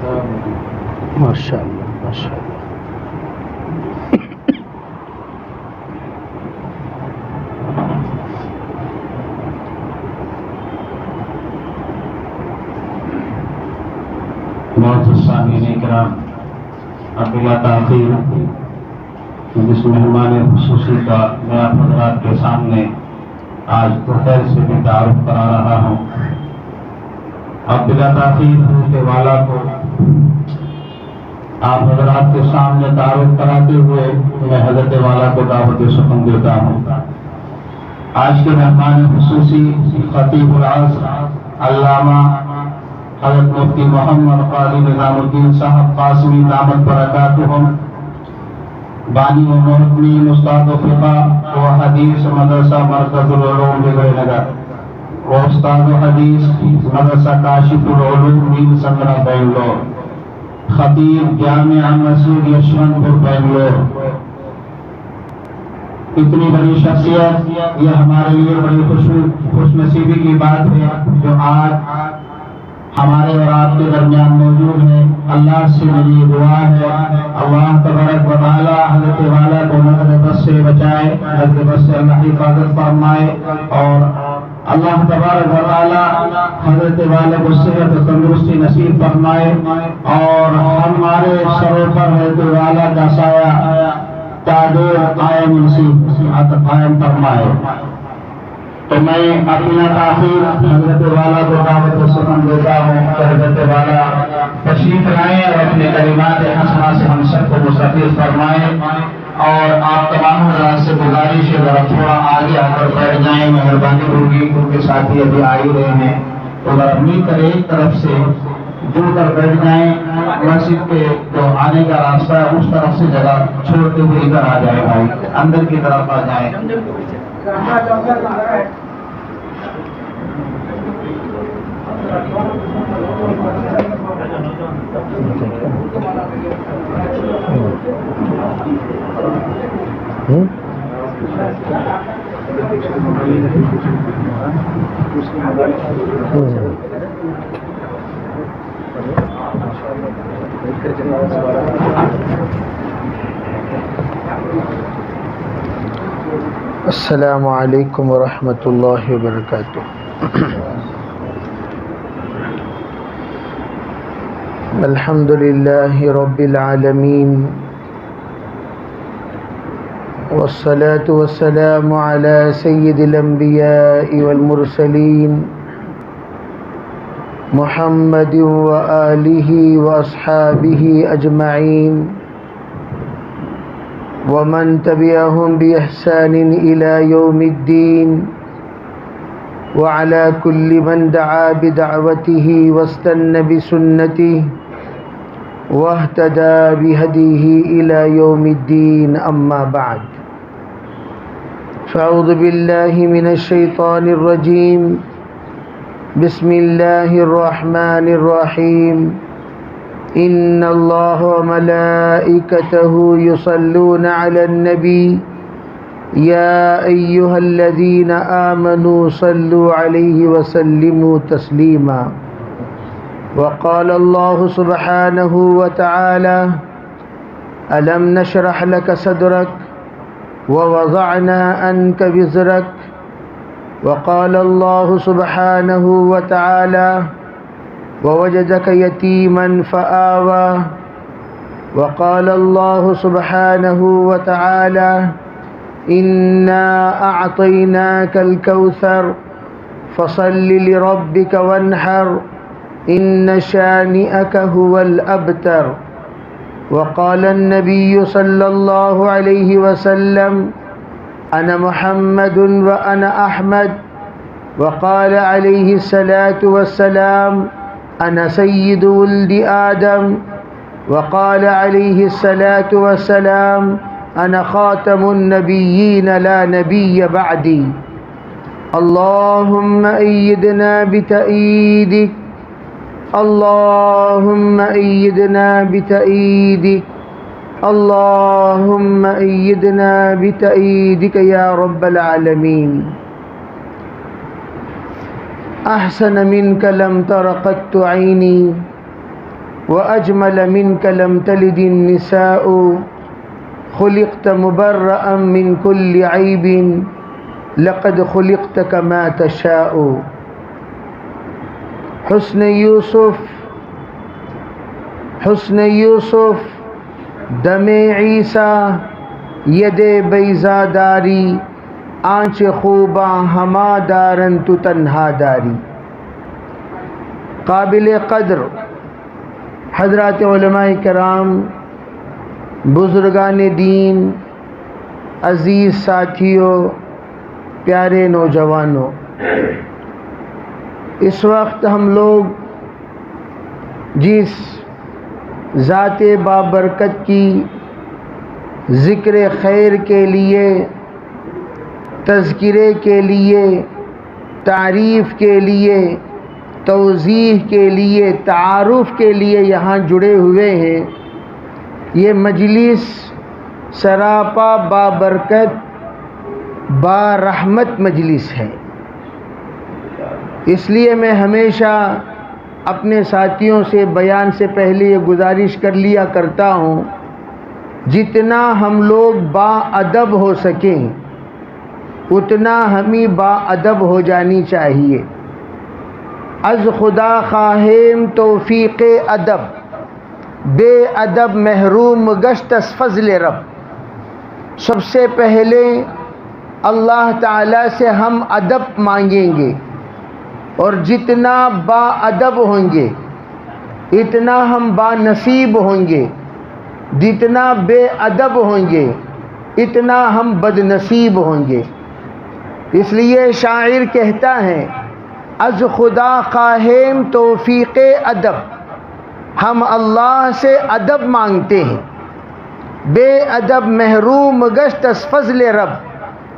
ماشاء اللہ ماشاء اللہ. معزز سامعین کرام، اب بلا تاخیر جس مہمان خصوصی کا میں آپ حضرات کے سامنے آج بخیر سے بھی تعارف کرا رہا ہوں. اب بلا تاخیر حضرت والا کو آپ حضرات کے سامنے تعارف کراتے ہوئے میں حضرت والا کو دعوت سخن دیتا ہوں. آج کے مہمان خصوصی خطیب العصر علامہ حضرت مفتی محمد قاضی نظام الدین صاحب قاسمی دامت برکاتہم، بانی و محتمین استاد و فقہ و حدیث مدرسہ مرکز العلوم بگڑ نگر و استاد و حدیث مدرسہ کاشف العلوم نیم سنگرہ بنگلور، خطیب جامعہ مسجد یشونت پور بنگلور. اتنی بڑی شخصیت، یہ ہمارے لیے بڑی خوش نصیبی کی بات ہے جو آج ہمارے اور آپ کے درمیان موجود ہے. اللہ سے میری دعا ہے اللہ تبارک و تعالی حضرت والا کو نظر بد سے بچائے، نظر بد سے اللہ حفاظت فرمائے، اور اللہ تبارک و تعالی حضرت والا کو صحت و تندرستی نصیب فرمائے، اور ہمارے سروں پر حضرت والا کا سایہ تاجور قائم قائم فرمائے. تو میں اپنا تاخیر حضرت والا کو دعوت سخن دیتا ہوں کہ حضرت والا تشریف لائیں اور اپنے کلمات حسنہ سے ہم سب کو مستفید فرمائیں. اور آپ تمام حضرات سے گزارش ہے ذرا تھوڑا آگے آ کر بیٹھ جائیں، مہربانی ہوگی، کیونکہ ساتھی ابھی آ ہی رہے ہیں. تو ذرا مل کر ایک طرف سے جڑ کر بیٹھ جائیں. مسجد کے جو آنے کا راستہ ہے اس طرف سے جگہ چھوڑتے ہوئے ادھر آ جائیں، بھائی اندر کی طرف آ جائیں. السلام علیکم ورحمۃ اللہ وبرکاتہ. الحمد للہ رب العالمین والصلاة والسلام على سید الانبیاء والمرسلین محمد وآلہ واصحابہ اجمعین ومن تبعهم بإحسان إلى يوم الدين وعلى كل من دعا بدعوته واستنى بسنته واهتدى بهديه إلى يوم الدين. أما بعد، فأعوذ بالله من الشيطان الرجيم. بسم الله الرحمن الرحيم. إن الله وملائكته يصلون على النبي يا أيها الذين آمنوا صلوا عليه وسلموا تسليما. وقال الله سبحانه وتعالى ألم نشرح لك صدرك ووضعنا عنك وزرك. وقال الله سبحانه وتعالى ووجدك يتيما فآوى. وقال الله سبحانه وتعالى إنا أعطيناك الكوثر فصل لربك وانحر إن شانئك هو الأبتر. وقال النبي صلى الله عليه وسلم أنا محمد وأنا أحمد. وقال عليه الصلاة والسلام أنا سيد ولد آدم. وقال عليه الصلاة والسلام أنا خاتم النبيين لا نبي بعدي. اللهم أيدنا بتأييدك، اللهم أيدنا بتأييدك، اللهم أيدنا بتأييدك يا رب العالمين. أحسن منك لم تر قط عيني وأجمل منك لم تلد النساء خلقت مبرأ من كل عيب لقد خلقت كما تشاء. حسن یوسف دم عیسیٰ ید بیضا داری آنچ خوباں ہما دارن تو تنہا داری. قابل قدر حضرات علماء کرام، بزرگان دین، عزیز ساتھیوں، پیارے نوجوانوں، اس وقت ہم لوگ جس ذات بابرکت کی ذکر خیر کے لیے، تذکرے کے لیے، تعریف کے لیے، توضیح کے لیے، تعارف کے لیے یہاں جڑے ہوئے ہیں، یہ مجلس سراپا بابرکت بارحمت مجلس ہے. اس لیے میں ہمیشہ اپنے ساتھیوں سے بیان سے پہلے یہ گزارش کر لیا کرتا ہوں، جتنا ہم لوگ با ادب ہو سکیں اتنا ہمیں با ادب ہو جانی چاہیے. از خدا خواہیم توفیق ادب، بے ادب محروم گشت از فضل رب. سب سے پہلے اللہ تعالیٰ سے ہم ادب مانگیں گے، اور جتنا با ادب ہوں گے اتنا ہم با نصیب ہوں گے، جتنا بے ادب ہوں گے اتنا ہم بد نصیب ہوں گے. اس لیے شاعر کہتا ہے از خدا خواہیم توفیق ادب، ہم اللہ سے ادب مانگتے ہیں. بے ادب محروم گشت از فضل رب،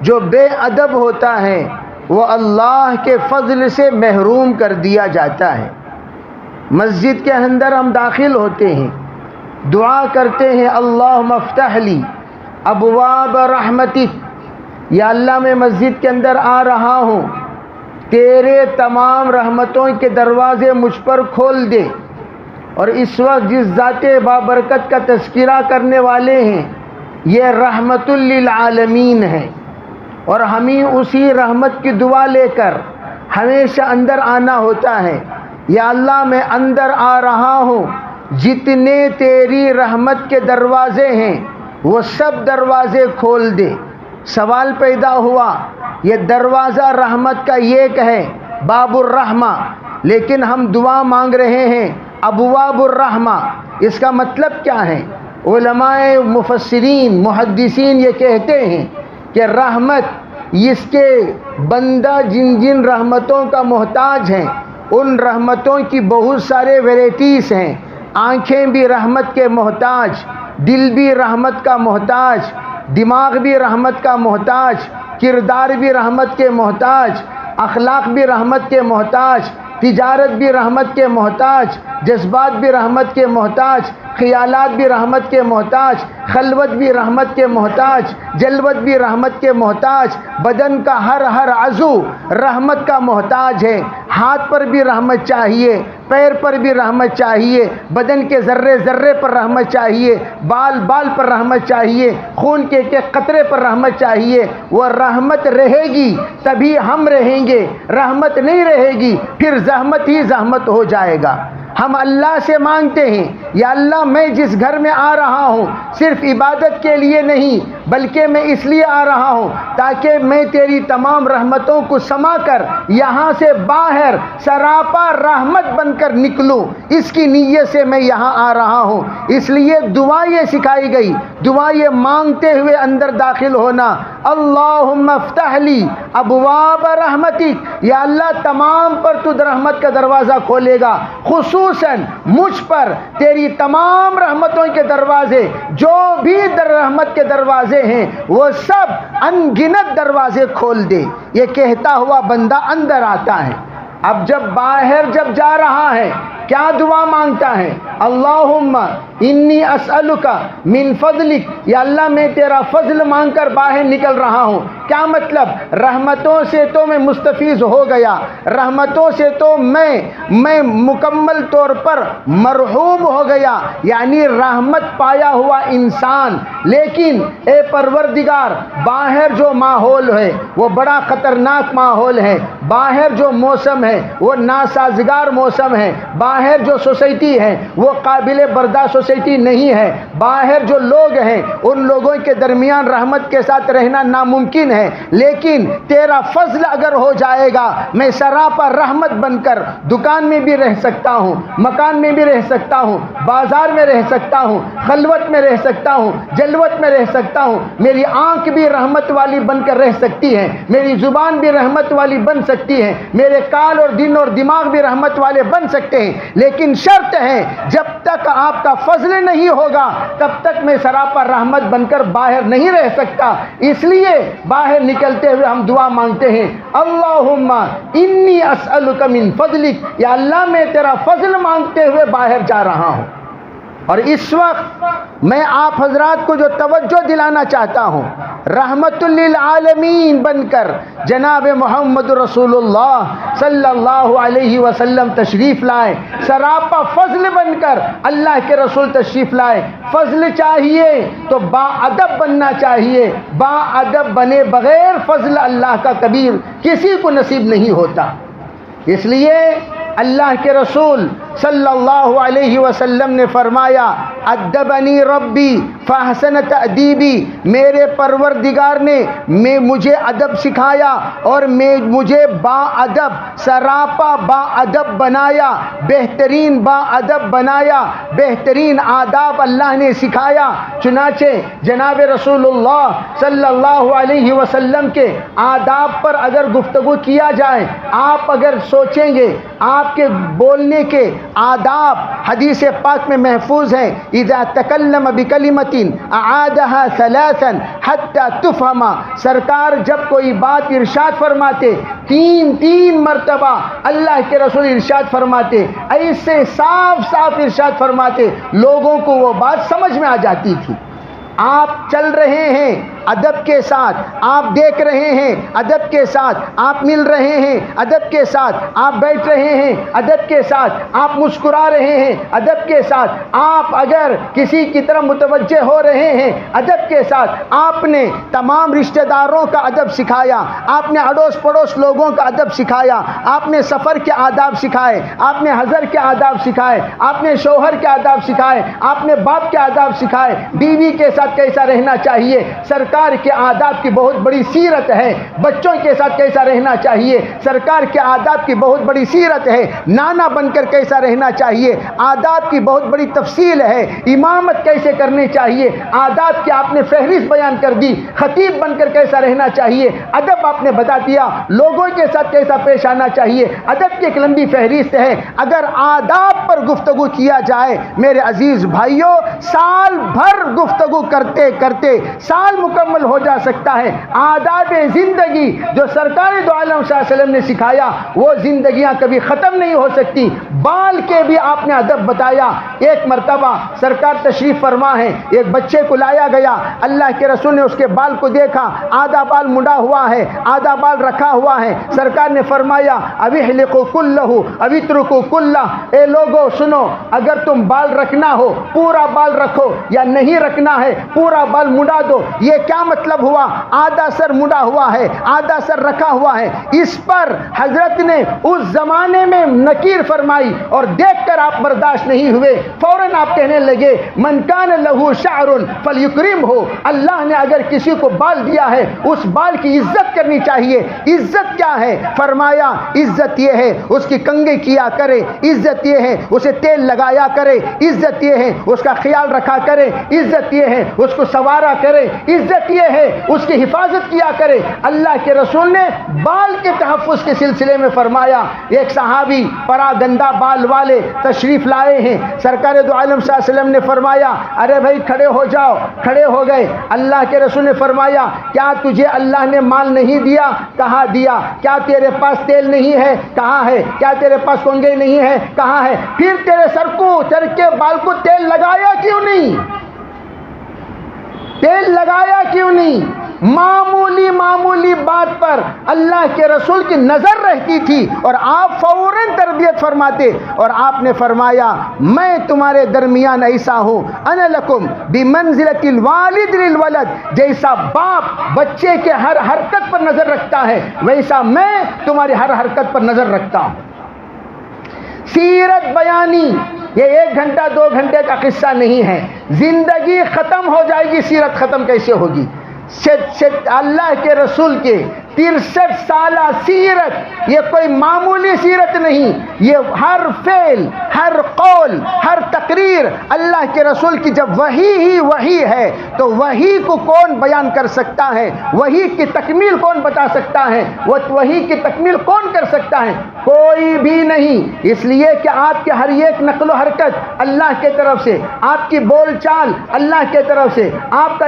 جو بے ادب ہوتا ہے وہ اللہ کے فضل سے محروم کر دیا جاتا ہے. مسجد کے اندر ہم داخل ہوتے ہیں، دعا کرتے ہیں اللہم افتح لی ابواب رحمتک، یا اللہ میں مسجد کے اندر آ رہا ہوں، تیرے تمام رحمتوں کے دروازے مجھ پر کھول دے. اور اس وقت جس ذات بابرکت کا تذکرہ کرنے والے ہیں یہ رحمت للعالمین ہے، اور ہمیں اسی رحمت کی دعا لے کر ہمیشہ اندر آنا ہوتا ہے. یا اللہ میں اندر آ رہا ہوں، جتنے تیری رحمت کے دروازے ہیں وہ سب دروازے کھول دے. سوال پیدا ہوا یہ دروازہ رحمت کا ایک ہے باب الرحمہ، لیکن ہم دعا مانگ رہے ہیں ابواب الرحمہ، اس کا مطلب کیا ہے؟ علماء مفسرین محدثین یہ کہتے ہیں کہ رحمت اس کے بندہ جن جن رحمتوں کا محتاج ہیں ان رحمتوں کی بہت سارے ویرائٹیز ہیں. آنکھیں بھی رحمت کے محتاج، دل بھی رحمت کا محتاج، دماغ بھی رحمت کا محتاج، کردار بھی رحمت کے محتاج، اخلاق بھی رحمت کے محتاج، تجارت بھی رحمت کے محتاج، جذبات بھی رحمت کے محتاج، خیالات بھی رحمت کے محتاج، خلوت بھی رحمت کے محتاج، جلوت بھی رحمت کے محتاج. بدن کا ہر عضو رحمت کا محتاج ہے. ہاتھ پر بھی رحمت چاہیے، پیر پر بھی رحمت چاہیے، بدن کے ذرے ذرے پر رحمت چاہیے، بال بال پر رحمت چاہیے، خون کے قطرے پر رحمت چاہیے. وہ رحمت رہے گی تبھی ہم رہیں گے، رحمت نہیں رہے گی پھر زحمت ہی زحمت ہو جائے گا. ہم اللہ سے مانگتے ہیں یا اللہ میں جس گھر میں آ رہا ہوں صرف عبادت کے لیے نہیں بلکہ میں اس لیے آ رہا ہوں تاکہ میں تیری تمام رحمتوں کو سما کر یہاں سے باہر سراپا رحمت بن کر نکلوں، اس کی نیت سے میں یہاں آ رہا ہوں. اس لیے دعا یہ سکھائی گئی، دعا یہ مانگتے ہوئے اندر داخل ہونا اللہم افتح لی ابواب رحمتک، یا اللہ تمام پر تو رحمت کا دروازہ کھولے گا، خصوصاً مجھ پر تیری تمام رحمتوں کے دروازے، جو بھی رحمت کے دروازے ہیں وہ سب ان گنت دروازے کھول دے. یہ کہتا ہوا بندہ اندر آتا ہے. اب جب باہر جا رہا ہے کیا دعا مانگتا ہے؟ اللہم انی اسألک من فضلک، یا اللہ میں تیرا فضل مانگ کر باہر نکل رہا ہوں. کیا مطلب؟ رحمتوں سے تو میں مستفیض ہو گیا، رحمتوں سے تو میں مکمل طور پر مرحوم ہو گیا، یعنی رحمت پایا ہوا انسان۔ لیکن اے پروردگار، باہر جو ماحول ہے وہ بڑا خطرناک ماحول ہے، باہر جو موسم ہے وہ ناسازگار موسم ہے، باہر جو سوسائٹی ہے وہ قابل برداشت سوسائٹی نہیں ہے، باہر جو لوگ ہیں ان لوگوں کے درمیان رحمت کے ساتھ رہنا ناممکن ہے۔ لیکن تیرا فضل اگر ہو جائے گا، میں سراپا رحمت بن کر دکان میں بھی رہ سکتا ہوں، مکان میں بھی رہ سکتا ہوں، بازار میں رہ سکتا ہوں، خلوت میں رہ سکتا ہوں، جلوت میں رہ سکتا ہوں، میری آنکھ بھی رحمت والی بن کر رہ سکتی ہے، میری زبان بھی رحمت والی بن سکتی ہے، میرے کان اور دل اور دماغ بھی رحمت والے بن سکتے ہیں۔ لیکن شرط ہے، جب تک آپ کا فضل نہیں ہوگا تب تک میں سراپا رحمت بن کر باہر نہیں رہ سکتا۔ اس لیے باہر نکلتے ہوئے ہم دعا مانگتے ہیں، اللہم انی اسألک من فضلک، یا اللہ میں تیرا فضل مانگتے ہوئے باہر جا رہا ہوں۔ اور اس وقت میں آپ حضرات کو جو توجہ دلانا چاہتا ہوں، رحمت للعالمین بن کر جناب محمد رسول اللہ صلی اللہ علیہ وسلم تشریف لائے، سراپا فضل بن کر اللہ کے رسول تشریف لائے۔ فضل چاہیے تو با ادب بننا چاہیے، با ادب بنے بغیر فضل اللہ کا کبیر کسی کو نصیب نہیں ہوتا۔ اس لیے اللہ کے رسول صلی اللہ علیہ وسلم نے فرمایا، ادبنی ربی فاحسن تأدیبی، میرے پروردگار نے مجھے ادب سکھایا اور مجھے با ادب، سراپا با ادب بنایا، بہترین با ادب بنایا، بہترین آداب اللہ نے سکھایا۔ چنانچہ جناب رسول اللہ صلی اللہ علیہ وسلم کے آداب پر اگر گفتگو کیا جائے، آپ اگر سوچیں گے، آپ کے بولنے کے آداب حدیث پاک میں محفوظ ہیں، اذا تکلم بکلمۃ اعادها ثلاثا حتى تفهم، سرکار جب کوئی بات ارشاد فرماتے تین مرتبہ اللہ کے رسول ارشاد فرماتے، ایسے صاف صاف ارشاد فرماتے لوگوں کو وہ بات سمجھ میں آ جاتی تھی۔ آپ چل رہے ہیں ادب کے ساتھ، آپ دیکھ رہے ہیں ادب کے ساتھ، آپ مل رہے ہیں ادب کے ساتھ، آپ بیٹھ رہے ہیں ادب کے ساتھ، آپ مسکرا رہے ہیں ادب کے ساتھ، آپ اگر کسی کی طرف متوجہ ہو رہے ہیں ادب کے ساتھ، آپ نے تمام رشتہ داروں کا ادب سکھایا، آپ نے اڑوس پڑوس لوگوں کا ادب سکھایا، آپ نے سفر کے آداب سکھائے، آپ نے حضر کے آداب سکھائے، آپ نے شوہر کے آداب سکھائے، آپ نے باپ کے آداب سکھائے، بیوی کے ساتھ کیسا رہنا چاہیے، سرکار کے آداب کی بہت بڑی سیرت ہے، بچوں کے ساتھ کیسا رہنا چاہیے، سرکار کے آداب کی بہت بڑی سیرت ہے، نانا بن کر کیسا رہنا چاہیے، آداب کی بہت بڑی تفصیل ہے، امامت کیسے کرنی چاہیے، آداب کی آپ نے فہرست بیان کر دی، خطیب بن کر کیسا رہنا چاہیے، ادب آپ نے بتا دیا، لوگوں کے ساتھ کیسا پیش آنا چاہیے، ادب کی ایک لمبی فہرست ہے۔ اگر آداب پر گفتگو کیا جائے میرے عزیز بھائیوں، سال بھر گفتگو کرتے کرتے سال مکمل ہو جا سکتا ہے۔ آداب زندگی جو سرکار دو عالم صلی اللہ علیہ وسلم نے سکھایا وہ زندگیاں کبھی ختم نہیں ہو سکتی۔ بال کے بھی آپ نے ادب بتایا۔ ایک مرتبہ سرکار تشریف فرما ہے، ایک بچے کو لایا گیا، اللہ کے رسول نے اس کے بال کو دیکھا، آدھا بال مڈا ہوا ہے، آدھا بال رکھا ہوا ہے، سرکار نے فرمایا اَوِحْلِقُوا كُلَّهُ أَوِ اتْرُكُوا كُلَّهُ، اے لوگو سنو، اگر تم بال رکھنا ہو پورا بال رکھو، یا نہیں رکھنا ہے پورا بال مڈا دو۔ یہ کیا مطلب ہوا؟ آدھا سر مڈا ہوا ہے، آدھا سر رکھا ہوا ہے۔ اس پر حضرت نے اس زمانے میں نکیر فرمائی اور دیکھ کر آپ برداشت نہیں ہوئے، فوراً آپ کہنے لگے من کان لہ شعر فلیکرمہ، اللہ نے اگر کسی کو بال دیا ہے اس بال کی عزت کرنی چاہیے۔ عزت کیا ہے؟ فرمایا عزت یہ ہے اس کی کنگھی کیا کرے، عزت یہ ہے اسے تیل لگایا کرے، عزت یہ ہے اس کا خیال رکھا کرے، عزت یہ ہے اس کو سوارا کرے، عزت یہ ہے اس کی حفاظت کیا کرے۔ اللہ کے رسول نے بال کے تحفظ کے سلسلے میں فرمایا۔ ایک صحابی پراگندہ بال والے تشریف لائے ہیں، سرکار دو عالم صلی اللہ علیہ وسلم نے فرمایا ارے بھائی کھڑے ہو جاؤ، کھڑے ہو گئے۔ اللہ کے رسول نے فرمایا کیا تجھے اللہ نے مال نہیں دیا؟ کہاں دیا؟ کیا تیرے پاس تیل نہیں ہے؟ کہاں ہے؟ کیا تیرے پاس کنگھے نہیں ہے؟ کہاں ہے؟ پھر تیرے سر کو سر کے بال کو تیل لگایا کیوں نہیں؟ تیل لگایا کیوں نہیں؟ معمولی معمولی بات پر اللہ کے رسول کی نظر رہتی تھی اور آپ فوراً تربیت فرماتے، اور آپ نے فرمایا میں تمہارے درمیان ایسا ہوں، انا لکم بمنزلۃ الوالد للولد، جیسا باپ بچے کے ہر حرکت پر نظر رکھتا ہے ویسا میں تمہاری ہر حرکت پر نظر رکھتا ہوں۔ سیرت بیانی یہ 1 گھنٹہ 2 گھنٹے کا قصہ نہیں ہے، زندگی ختم ہو جائے گی، سیرت ختم کیسے ہوگی؟ اللہ کے رسول کے 63 سالہ سیرت یہ کوئی معمولی سیرت نہیں، یہ ہر فعل، ہر قول، ہر تقریر اللہ کے رسول کی جب وحی ہی وحی ہے تو وحی کو کون بیان کر سکتا ہے؟ وحی کی تکمیل کون بتا سکتا ہے؟ وہ وحی کی تکمیل کون کر سکتا ہے؟ کوئی بھی نہیں۔ اس لیے کہ آپ کے ہر ایک نقل و حرکت اللہ کے طرف سے، آپ کی بول چال اللہ کے طرف سے، آپ کا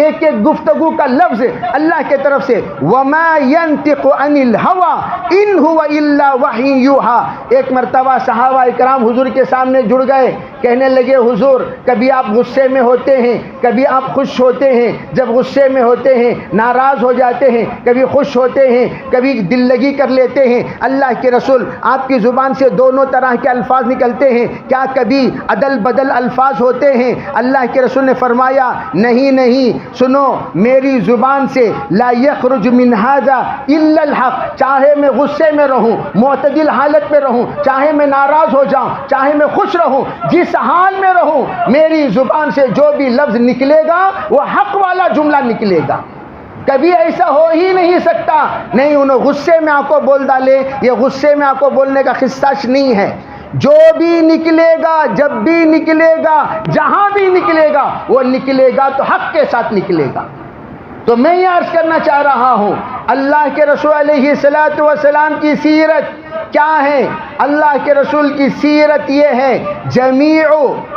ایک گفتگو کا لفظ اللہ کے طرف سے، وما ينطق عن الهوى ان هو الا وحی یوحى۔ ایک مرتبہ صحابہ اکرام حضور کے سامنے جڑ گئے، کہنے لگے حضور کبھی آپ غصے میں ہوتے ہیں، کبھی آپ خوش ہوتے ہیں، جب غصے میں ہوتے ہیں ناراض ہو جاتے ہیں، کبھی خوش ہوتے ہیں، کبھی دل لگی کر لیتے ہیں، اللہ کے رسول آپ کی زبان سے دونوں طرح کے الفاظ نکلتے ہیں، کیا کبھی عدل بدل الفاظ ہوتے ہیں؟ اللہ کے رسول نے فرمایا نہیں نہیں، سنو میری زبان سے لا یخرج من ھذا الا الحق، چاہے میں غصے میں رہوں، معتدل حالت میں رہوں، چاہے میں ناراض ہو جاؤں، چاہے میں خوش رہوں، جس حال میں رہوں میری زبان سے جو بھی لفظ نکلے گا وہ حق والا جملہ نکلے گا۔ کبھی ایسا ہو ہی نہیں سکتا، نہیں انہوں غصے میں آپ کو بول ڈالے، یہ غصے میں آپ کو بولنے کا خصاص نہیں ہے۔ جو بھی نکلے گا، جب بھی نکلے گا، جہاں بھی نکلے گا، وہ نکلے گا تو حق کے ساتھ نکلے گا۔ تو میں یہ عرض کرنا چاہ رہا ہوں اللہ کے رسول علیہ الصلوۃ والسلام کی سیرت کیا ہے؟ اللہ کے رسول کی سیرت یہ ہے جمیع،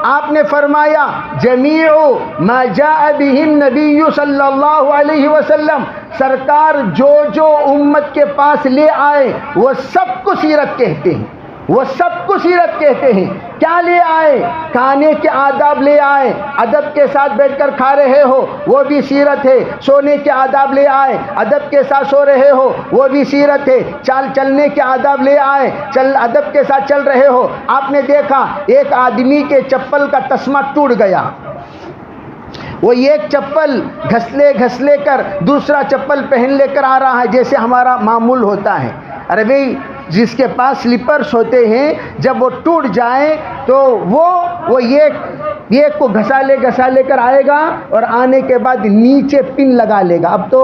آپ نے فرمایا جمیع ما جاء به النبی صلی اللہ علیہ وسلم، سرکار جو امت کے پاس لے آئے وہ سب کو سیرت کہتے ہیں، وہ سب کو سیرت کہتے ہیں۔ کیا لے آئے؟ کھانے کے آداب لے آئے، ادب کے ساتھ بیٹھ کر کھا رہے ہو وہ بھی سیرت ہے۔ سونے کے آداب لے آئے، ادب کے ساتھ سو رہے ہو وہ بھی سیرت ہے۔ چلنے کے آداب لے آئے، ادب کے ساتھ چل رہے ہو۔ آپ نے دیکھا ایک آدمی کے چپل کا تسمہ ٹوٹ گیا، وہ ایک چپل گھسلے کر دوسرا چپل پہن لے کر آ رہا ہے، جیسے ہمارا معمول ہوتا ہے۔ ارے بھئی جس کے پاس سلیپرز ہوتے ہیں جب وہ ٹوٹ جائیں تو وہ ایک کو گھسا لے کر آئے گا اور آنے کے بعد نیچے پن لگا لے گا۔ اب تو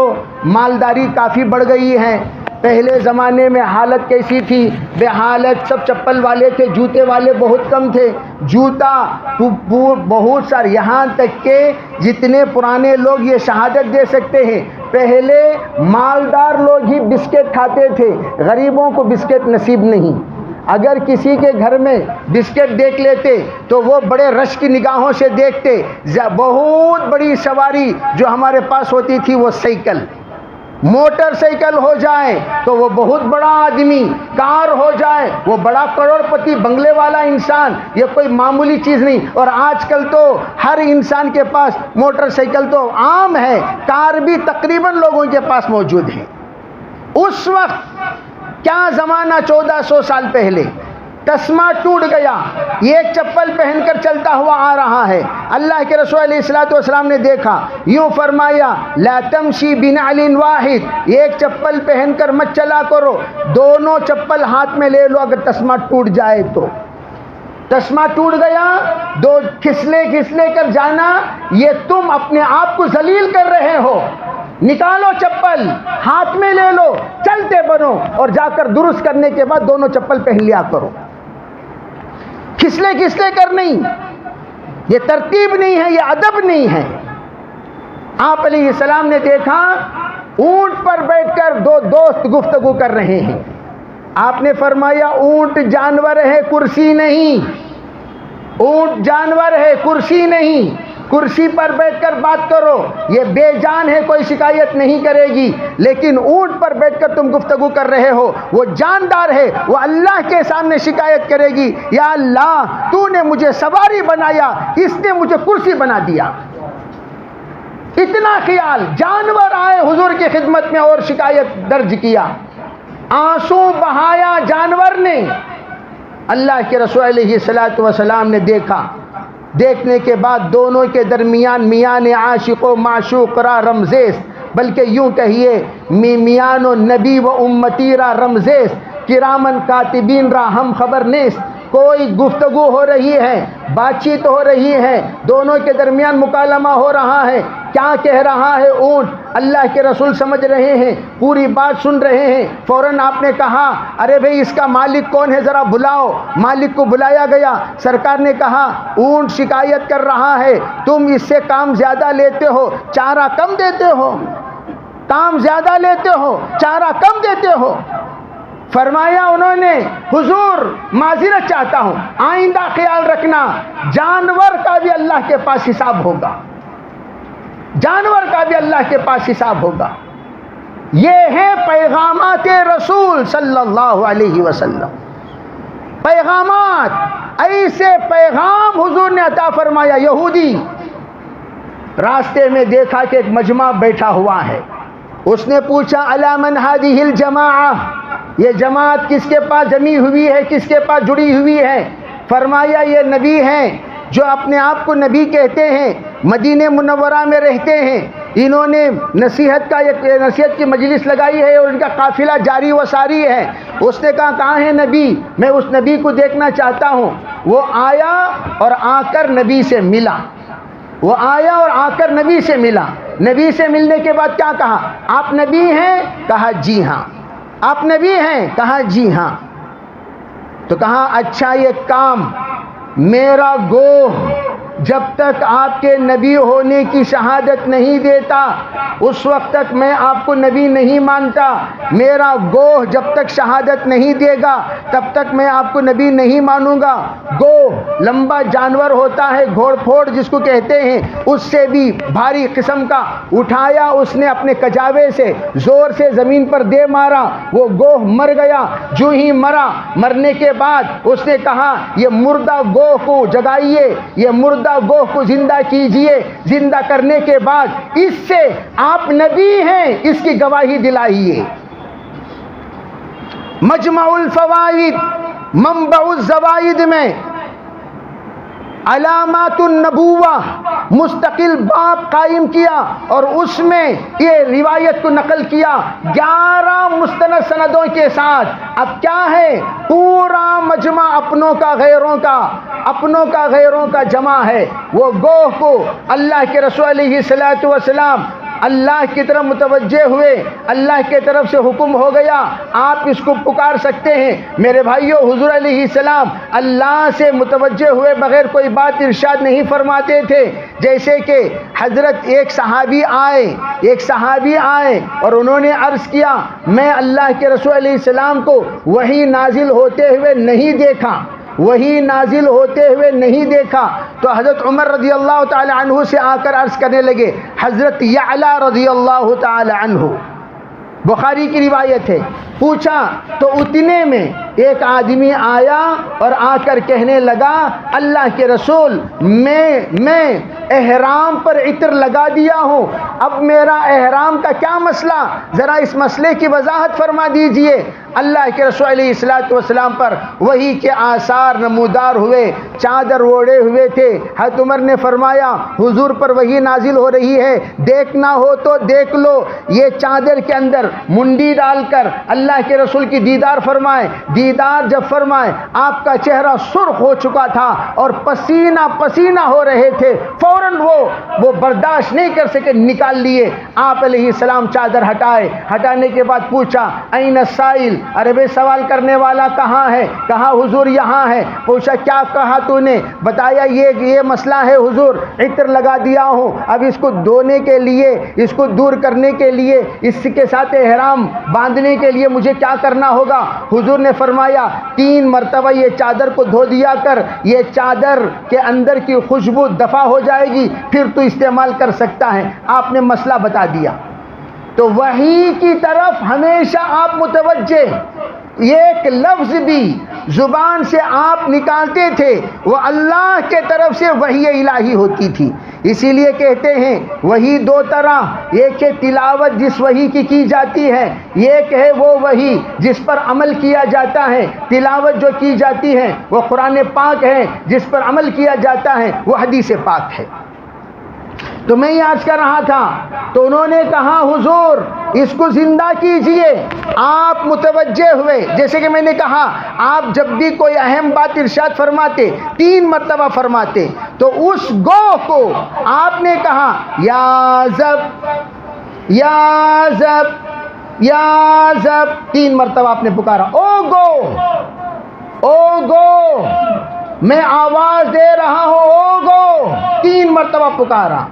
مالداری کافی بڑھ گئی ہے، پہلے زمانے میں حالت کیسی تھی؟ بے حالت، سب چپل والے تھے، جوتے والے بہت کم تھے، جوتا بہت سارے، یہاں تک کہ جتنے پرانے لوگ یہ شہادت دے سکتے ہیں پہلے مالدار لوگ ہی بسکٹ کھاتے تھے، غریبوں کو بسکٹ نصیب نہیں۔ اگر کسی کے گھر میں بسکٹ دیکھ لیتے تو وہ بڑے رش کی نگاہوں سے دیکھتے۔ بہت بڑی سواری جو ہمارے پاس ہوتی تھی وہ سائیکل، موٹر سائیکل ہو جائے تو وہ بہت بڑا آدمی، کار ہو جائے وہ بڑا کروڑ پتی بنگلے والا انسان، یہ کوئی معمولی چیز نہیں۔ اور آج کل تو ہر انسان کے پاس موٹر سائیکل تو عام ہے، کار بھی تقریباً لوگوں کے پاس موجود ہے۔ اس وقت کیا زمانہ 1400 سال پہلے، تسمہ ٹوٹ گیا، ایک چپل پہن کر چلتا ہوا آ رہا ہے۔ اللہ کے رسول علیہ الصلوۃ والسلام نے دیکھا، یوں فرمایا لا تمشی بنعل واحد، ایک چپل پہن کر مت چلا کرو، دونوں چپل ہاتھ میں لے لو اگر تسمہ ٹوٹ جائے تو۔ تسمہ ٹوٹ گیا، دو کھسلے کر جانا، یہ تم اپنے آپ کو ذلیل کر رہے ہو۔ نکالو چپل، ہاتھ میں لے لو، چلتے بنو، اور جا کر درست کرنے کے بعد دونوں چپل پہن لیا کرو۔ کھسلے کر نہیں، یہ ترتیب نہیں ہے، یہ ادب نہیں ہے۔ آپ علیہ السلام نے دیکھا اونٹ پر بیٹھ کر دو دوست گفتگو کر رہے ہیں۔ آپ نے فرمایا اونٹ جانور ہے، کرسی نہیں، اونٹ جانور ہے، کرسی نہیں، کرسی پر بیٹھ کر بات کرو، یہ بے جان ہے، کوئی شکایت نہیں کرے گی، لیکن اونٹ پر بیٹھ کر تم گفتگو کر رہے ہو، وہ جاندار ہے، وہ اللہ کے سامنے شکایت کرے گی، یا اللہ تو نے مجھے سواری بنایا، اس نے مجھے کرسی بنا دیا۔ اتنا خیال. جانور آئے حضور کی خدمت میں اور شکایت درج کیا, آنسو بہایا جانور نے. اللہ کے رسول علیہ الصلوۃ والسلام نے دیکھا. دیکھنے کے بعد دونوں کے درمیان میان عاشق و معشوق را رمزیس, بلکہ یوں کہیے میان و نبی و امتی را رمزیس, کرامن کاتبین را ہم خبر نیست. کوئی گفتگو ہو رہی ہے, بات چیت ہو رہی ہے, دونوں کے درمیان مکالمہ ہو رہا ہے. کیا کہہ رہا ہے اونٹ؟ اللہ کے رسول سمجھ رہے ہیں, پوری بات سن رہے ہیں. فوراً آپ نے کہا ارے بھئی اس کا مالک کون ہے, ذرا بلاؤ. مالک کو بلایا گیا. سرکار نے کہا اونٹ شکایت کر رہا ہے, تم اس سے کام زیادہ لیتے ہو, چارہ کم دیتے ہو. کام زیادہ لیتے ہو, چارہ کم دیتے ہو. فرمایا انہوں نے حضور معذرت چاہتا ہوں, آئندہ خیال رکھنا, جانور کا بھی اللہ کے پاس حساب ہوگا. جانور کا بھی اللہ کے پاس حساب ہوگا. یہ ہیں پیغامات رسول صلی اللہ علیہ وسلم. پیغامات, ایسے پیغام حضور نے عطا فرمایا. یہودی راستے میں دیکھا کہ ایک مجمع بیٹھا ہوا ہے. اس نے پوچھا الا من هذه الجماعہ, یہ جماعت کس کے پاس جمی ہوئی ہے, کس کے پاس جڑی ہوئی ہے؟ فرمایا یہ نبی ہیں جو اپنے آپ کو نبی کہتے ہیں, مدینہ منورہ میں رہتے ہیں. انہوں نے نصیحت کی مجلس لگائی ہے اور ان کا قافلہ جاری و ساری ہے. اس نے کہا کہاں ہے نبی, میں اس نبی کو دیکھنا چاہتا ہوں. وہ آیا اور آ کر نبی سے ملا. وہ آیا اور آ کر نبی سے ملا. نبی سے ملنے کے بعد کیا کہا؟ آپ نبی ہیں؟ کہا جی ہاں. آپ نبی ہیں؟ کہا جی ہاں. تو کہا اچھا یہ کام, میرا گوہ جب تک آپ کے نبی ہونے کی شہادت نہیں دیتا اس وقت تک میں آپ کو نبی نہیں مانتا. میرا گوہ جب تک شہادت نہیں دے گا تب تک میں آپ کو نبی نہیں مانوں گا. گوہ لمبا جانور ہوتا ہے, گھوڑ پھوڑ جس کو کہتے ہیں, اس سے بھی بھاری قسم کا. اٹھایا اس نے اپنے کجاوے سے, زور سے زمین پر دے مارا, وہ گوہ مر گیا. جو ہی مرا, مرنے کے بعد اس نے کہا یہ مردہ گوہ کو جگائیے, یہ مردہ گوہ کو زندہ کیجئے. زندہ کرنے کے بعد اس سے آپ نبی ہیں اس کی گواہی دلائیے. مجمع الفوائد منبع الزوائد میں علامات النبوہ مستقل باب قائم کیا اور اس میں یہ روایت کو نقل کیا 11 مستند سندوں کے ساتھ. اب کیا ہے, پورا مجمع اپنوں کا غیروں کا جمع ہے. وہ گوہ کو اللہ کے رسول علیہ الصلوۃ والسلام اللہ کی طرف متوجہ ہوئے, اللہ کے طرف سے حکم ہو گیا آپ اس کو پکار سکتے ہیں. میرے بھائیوں, حضور علیہ السلام اللہ سے متوجہ ہوئے بغیر کوئی بات ارشاد نہیں فرماتے تھے. جیسے کہ حضرت ایک صحابی آئے اور انہوں نے عرض کیا میں اللہ کے رسول علیہ السلام کو وحی نازل ہوتے ہوئے نہیں دیکھا. تو حضرت عمر رضی اللہ تعالی عنہ سے آ کر عرض کرنے لگے, حضرت یعلا رضی اللہ تعالی عنہ, بخاری کی روایت ہے, پوچھا تو اتنے میں ایک آدمی آیا اور آ کر کہنے لگا اللہ کے رسول میں احرام پر عطر لگا دیا ہوں, اب میرا احرام کا کیا مسئلہ, ذرا اس مسئلے کی وضاحت فرما دیجئے. اللہ کے رسول علیہ الصلوۃ والسلام پر وحی کے آثار نمودار ہوئے, چادر اوڑھے ہوئے تھے. حضرت عمر نے فرمایا حضور پر وحی نازل ہو رہی ہے, دیکھنا ہو تو دیکھ لو. یہ چادر کے اندر منڈی ڈال کر اللہ کے رسول کی دیدار فرمائے. دیدار جب فرمائے آپ کا چہرہ سرخ ہو چکا تھا اور پسینہ ہو رہے تھے. فوراً وہ برداشت نہیں کر سکے, نکال لیے. آپ علیہ السلام چادر ہٹانے کے بعد پوچھا این السائل, ارے بھائی سوال کرنے والا کہاں ہے؟ کہا حضور یہاں ہے. پوچھا کیا کہا تو نے؟ بتایا یہ مسئلہ ہے حضور, عطر لگا دیا ہوں, اب اس کو دھونے کے لیے, اس کو دور کرنے کے لیے, اس کے ساتھ احرام باندھنے کے لیے مجھے کیا کرنا ہوگا؟ حضور نے فرمایا 3 مرتبہ یہ چادر کو دھو دیا کر, یہ چادر کے اندر کی خوشبو دفع ہو جائے گی, پھر تو استعمال کر سکتا ہے. آپ نے مسئلہ بتا دیا. تو وحی کی طرف ہمیشہ آپ متوجہ, ایک لفظ بھی زبان سے آپ نکالتے تھے وہ اللہ کے طرف سے وحی الہی ہوتی تھی. اسی لیے کہتے ہیں وہی دو طرح، ایک ہے تلاوت جس وحی کی جاتی ہے، ایک ہے وہ وحی جس پر عمل کیا جاتا ہے۔ تلاوت جو کی جاتی ہے وہ قرآن پاک ہے، جس پر عمل کیا جاتا ہے وہ حدیث پاک ہے۔ تو میں یہ عرض کر رہا تھا، تو انہوں نے کہا حضور اس کو زندہ کیجئے۔ آپ متوجہ ہوئے، جیسے کہ میں نے کہا آپ جب بھی کوئی اہم بات ارشاد فرماتے 3 مرتبہ فرماتے، تو اس گو کو آپ نے کہا یا زب یا زب یا زب، 3 مرتبہ آپ نے پکارا، او گو میں آواز دے رہا ہوں، او گو، 3 مرتبہ پکارا۔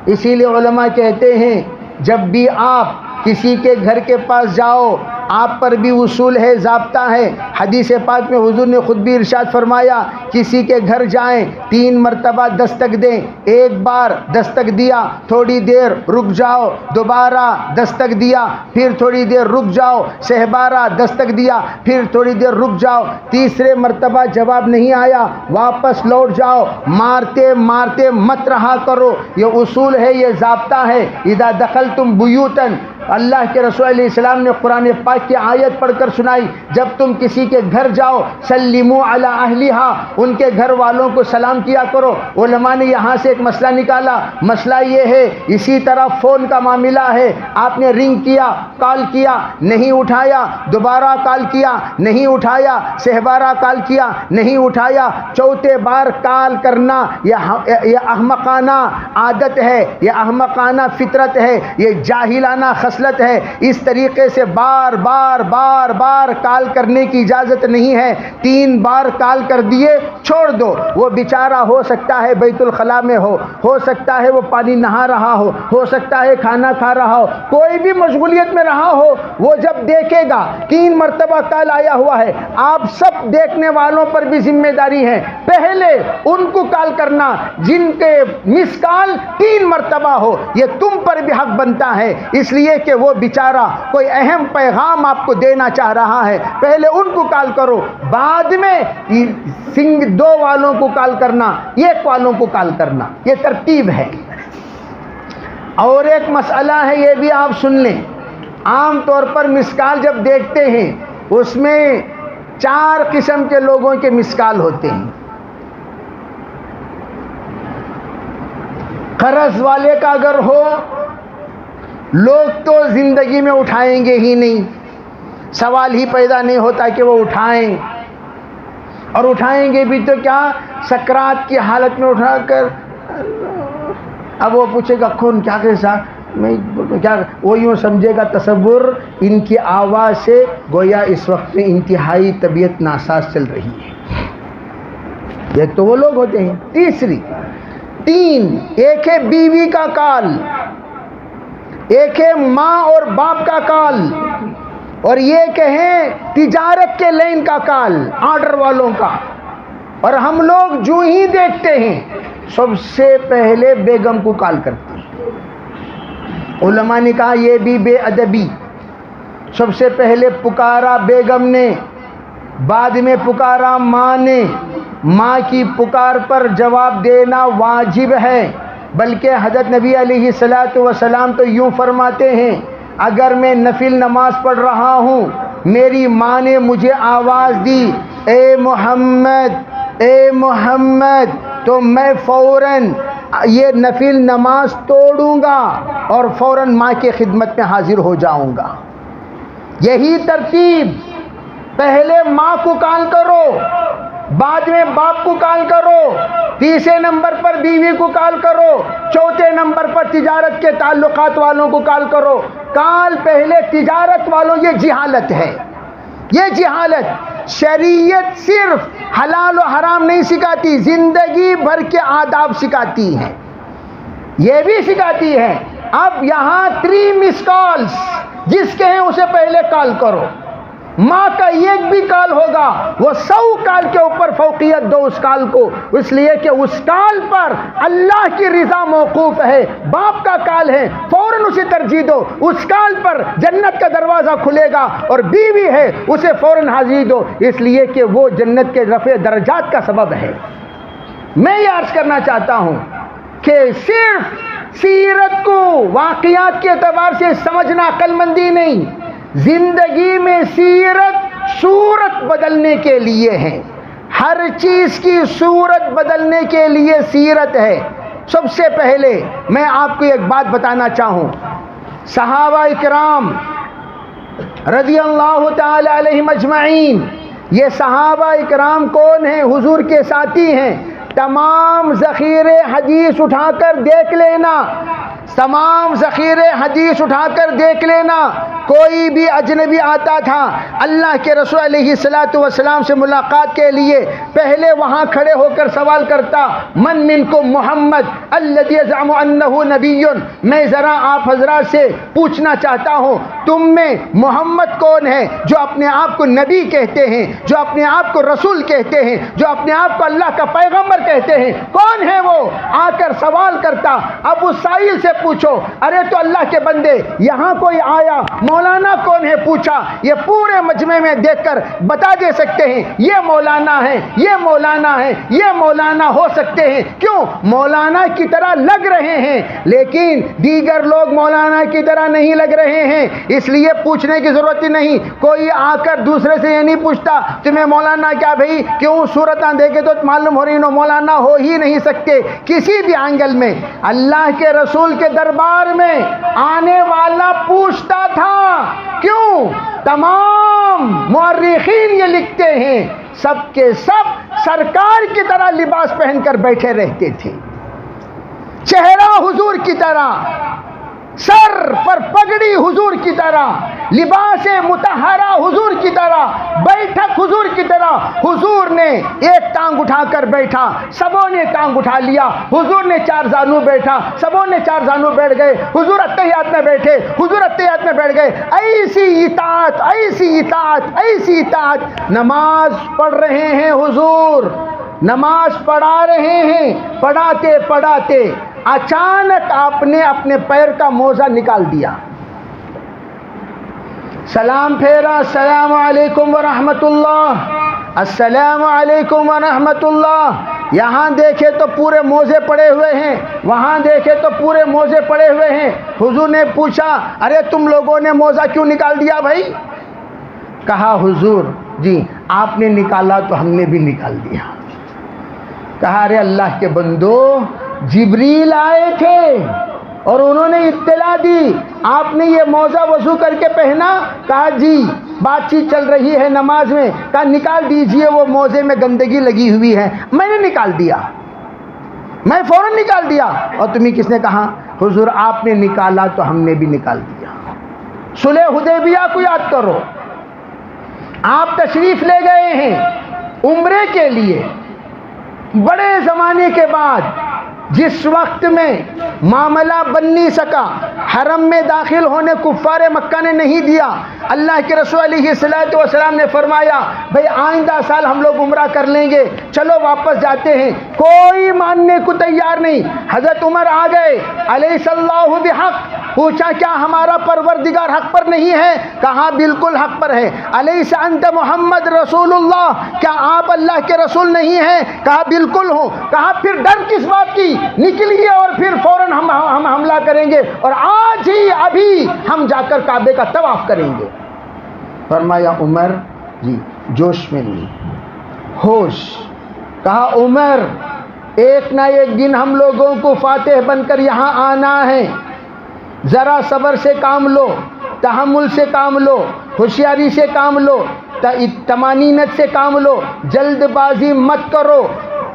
اسی لیے علماء کہتے ہیں جب بھی آپ کسی کے گھر کے پاس جاؤ، آپ پر بھی اصول ہے، ضابطہ ہے۔ حدیث پاک میں حضور نے خود بھی ارشاد فرمایا کسی کے گھر جائیں 3 مرتبہ دستک دیں، ایک بار دستک دیا تھوڑی دیر رک جاؤ، دوبارہ دستک دیا پھر تھوڑی دیر رک جاؤ، سہبارہ دستک دیا پھر تھوڑی دیر رک جاؤ، تیسرے مرتبہ جواب نہیں آیا واپس لوٹ جاؤ، مارتے مارتے مت رہا کرو۔ یہ اصول ہے، یہ ضابطہ ہے۔ اذا دخلتم بیوتن، اللہ کے رسول علیہ السلام نے قرآن پاک کی آیت پڑھ کر سنائی، جب تم کسی کے گھر جاؤ سلموا علی اہلہا، ان کے گھر والوں کو سلام کیا کرو۔ علماء نے یہاں سے ایک مسئلہ نکالا، مسئلہ یہ ہے اسی طرح فون کا معاملہ ہے، آپ نے رنگ کیا، کال کیا نہیں اٹھایا، دوبارہ کال کیا نہیں اٹھایا، سہبارہ کال کیا نہیں اٹھایا، چوتھے بار کال کرنا یہ احمقانہ عادت ہے، یہ احمقانہ فطرت ہے، یہ جاہلانہ خصلت ہے۔ اس طریقے سے بار بار بار بار کال کرنے کی اجازت نہیں ہے۔ 3 بار کال کر دیے چھوڑ دو، وہ بیچارہ ہو سکتا ہے بیت الخلاء میں ہو سکتا ہے وہ پانی نہا رہا ہو سکتا ہے کھانا کھا رہا ہو، کوئی بھی مشغولیت میں رہا ہو، وہ جب دیکھے گا 3 مرتبہ کال آیا ہوا ہے، آپ سب دیکھنے والوں پر بھی ذمہ داری ہے، پہلے ان کو کال کرنا جن کے مس کال 3 مرتبہ ہو، یہ تم پر بھی حق بنتا ہے، اس لیے کہ وہ بیچارہ کوئی اہم پیغام آپ کو دینا چاہ رہا ہے، پہلے ان کو کال کرو، بعد میں 2 والوں کو کال کرنا، 1 والوں کو کال کرنا، یہ ترتیب ہے۔ اور ایک مسئلہ ہے، یہ بھی آپ سن لیں، عام طور پر مس کال جب دیکھتے ہیں اس میں 4 قسم کے لوگوں کے مس کال ہوتے ہیں۔ قرض والے کا اگر ہو، لوگ تو زندگی میں اٹھائیں گے ہی نہیں، سوال ہی پیدا نہیں ہوتا کہ وہ اٹھائیں، اور اٹھائیں گے بھی تو کیا سکرات کی حالت میں اٹھا کر، اب وہ پوچھے گا کون کیا کیسا، میں کیا، وہ یوں سمجھے گا تصور ان کی آواز سے گویا اس وقت میں انتہائی طبیعت ناساز چل رہی ہے۔ ایک تو وہ لوگ ہوتے ہیں۔ تیسری 3، ایک ہے بیوی کا کال، ایک ہے ماں اور باپ کا کال، اور یہ کہیں تجارت کے لین کا کال، آرڈر والوں کا۔ اور ہم لوگ جو ہی دیکھتے ہیں سب سے پہلے بیگم کو کال کرتے ہیں۔ علماء نے کہا یہ بھی بے ادبی، سب سے پہلے پکارا بیگم نے، بعد میں پکارا ماں نے۔ ماں کی پکار پر جواب دینا واجب ہے، بلکہ حضرت نبی علیہ الصلوۃ والسلام تو یوں فرماتے ہیں اگر میں نفل نماز پڑھ رہا ہوں، میری ماں نے مجھے آواز دی اے محمد اے محمد، تو میں فوراً یہ نفل نماز توڑوں گا اور فوراً ماں کی خدمت میں حاضر ہو جاؤں گا۔ یہی ترتیب، پہلے ماں کو کال کرو، بعد میں باپ کو کال کرو، تیسرے نمبر پر بیوی کو کال کرو، چوتھے نمبر پر تجارت کے تعلقات والوں کو کال کرو۔ کال پہلے تجارت والوں، یہ جہالت ہے، یہ جہالت۔ شریعت صرف حلال و حرام نہیں سکھاتی، زندگی بھر کے آداب سکھاتی ہے، یہ بھی سکھاتی ہے۔ اب یہاں 3 مس کالز، جس کے ہیں اسے پہلے کال کرو۔ ماں کا ایک بھی کال ہوگا وہ 100 کال کے اوپر فوقیت دو اس کال کو، اس لیے کہ اس کال پر اللہ کی رضا موقوف ہے۔ باپ کا کال ہے، فوراً اسے ترجیح دو، اس کال پر جنت کا دروازہ کھلے گا، اور بیوی ہے اسے فوراً حاضری دو، اس لیے کہ وہ جنت کے رفع درجات کا سبب ہے۔ میں یہ عرض کرنا چاہتا ہوں کہ صرف سیرت کو واقعات کے اعتبار سے سمجھنا عقل مندی نہیں، زندگی میں سیرت صورت بدلنے کے لیے ہے، ہر چیز کی صورت بدلنے کے لیے سیرت ہے۔ سب سے پہلے میں آپ کو ایک بات بتانا چاہوں، صحابہ اکرام رضی اللہ تعالی علیہم اجمعین، یہ صحابہ اکرام کون ہیں؟ حضور کے ساتھی ہیں۔ تمام ذخیرے حدیث اٹھا کر دیکھ لینا، تمام ذخیرے حدیث اٹھا کر دیکھ لینا، کوئی بھی اجنبی آتا تھا اللہ کے رسول علیہ الصلوۃ والسلام سے ملاقات کے لیے، پہلے وہاں کھڑے ہو کر سوال کرتا، من منکم محمد الذی یزعم انہ نبی، میں ذرا آپ حضرات سے پوچھنا چاہتا ہوں تم میں محمد کون ہے جو اپنے آپ کو نبی کہتے ہیں، جو اپنے آپ کو رسول کہتے ہیں، جو اپنے آپ کو اللہ کا پیغمبر کہتے ہیں، کون ہے وہ؟ آ کر سوال کرتا۔ ابو سائل سے پوچھو، ارے تو اللہ کے بندے یہاں کوئی آیا، مولانا کون ہے پوچھا، یہ پورے مجمع میں دیکھ کر بتا دے سکتے ہیں یہ مولانا ہے، یہ مولانا ہے، یہ مولانا ہو سکتے ہیں۔ کیوں؟ مولانا کی طرح لگ رہے ہیں، لیکن دیگر لوگ مولانا کی طرح نہیں لگ رہے ہیں، اس لیے پوچھنے کی ضرورت ہی نہیں۔ کوئی آ کر دوسرے سے یہ نہیں پوچھتا تمہیں مولانا کیا بھائی، کیوں صورتاں دیکھے تو معلوم ہو رہی نو مولانا ہو ہی نہیں سکتے کسی بھی اینگل میں۔ اللہ کے رسول کے دربار میں آنے والا پوچھتا تھا، کیوں؟ تمام مورخین یہ لکھتے ہیں سب کے سب سرکار کی طرح لباس پہن کر بیٹھے رہتے تھے، چہرہ حضور کی طرح، سر پر پگڑی حضور کی طرح، لباس مطہرہ حضور کی طرح، بیٹھک حضور کی طرح۔ حضور نے ایک ٹانگ اٹھا کر بیٹھا، سبوں نے ٹانگ اٹھا لیا، حضور نے چار زانو بیٹھا، سبوں نے چار زانو بیٹھ گئے، حضور اتحیات میں بیٹھے، حضور اتحیات میں بیٹھ گئے۔ ایسی اطاعت، ایسی اطاعت، ایسی اطاعت۔ نماز پڑھ رہے ہیں حضور، نماز پڑھا رہے ہیں، پڑھاتے پڑھاتے اچانک آپ نے اپنے پیر کا موزہ نکال دیا، سلام پھیرا، السلام علیکم ورحمۃ اللہ، السلام علیکم ورحمۃ اللہ۔ یہاں دیکھے تو پورے موزے پڑے ہوئے ہیں، وہاں دیکھے تو پورے موزے پڑے ہوئے ہیں۔ حضور نے پوچھا، ارے تم لوگوں نے موزہ کیوں نکال دیا بھائی؟ کہا حضور جی آپ نے نکالا تو ہم نے بھی نکال دیا۔ کہا ارے اللہ کے بندو، جبریل آئے تھے اور انہوں نے اطلاع دی آپ نے یہ موزہ وضو کر کے پہنا؟ کہا جی، بات چیت چل رہی ہے نماز میں، کہا نکال دیجئے، وہ موزے میں گندگی لگی ہوئی ہے۔ میں نے نکال دیا، میں فوراً نکال دیا۔ اور تمہیں کس نے کہا؟ حضور آپ نے نکالا تو ہم نے بھی نکال دیا۔ صلح حدیبیہ کو یاد کرو، آپ تشریف لے گئے ہیں عمرے کے لیے، بڑے زمانے کے بعد، جس وقت میں معاملہ بن نہیں سکا، حرم میں داخل ہونے کفار مکہ نے نہیں دیا، اللہ کے رسول علیہ الصلوۃ والسلام نے فرمایا بھئی آئندہ سال ہم لوگ عمرہ کر لیں گے، چلو واپس جاتے ہیں۔ کوئی ماننے کو تیار نہیں۔ حضرت عمر آ گئے، الیس اللہ بحق، پوچھا کیا ہمارا پروردگار حق پر نہیں ہے؟ کہا بالکل حق پر ہے۔ الیس انت محمد رسول اللہ، کیا آپ اللہ کے رسول نہیں ہیں؟ کہا بالکل ہوں۔ کہا پھر ڈر کس بات کی، نکلیے اور پھر فوراً ہم حملہ کریں گے اور آج ہی ابھی ہم جا کر کعبے کا طواف کریں گے۔ فرمایا عمر جی جوش میں نہیں، ہوش۔ کہا عمر ایک نہ ایک دن ہم لوگوں کو فاتح بن کر یہاں آنا ہے، ذرا صبر سے کام لو، تحمل سے کام لو، ہوشیاری سے کام لو، طمانینت سے کام لو، جلد بازی مت کرو۔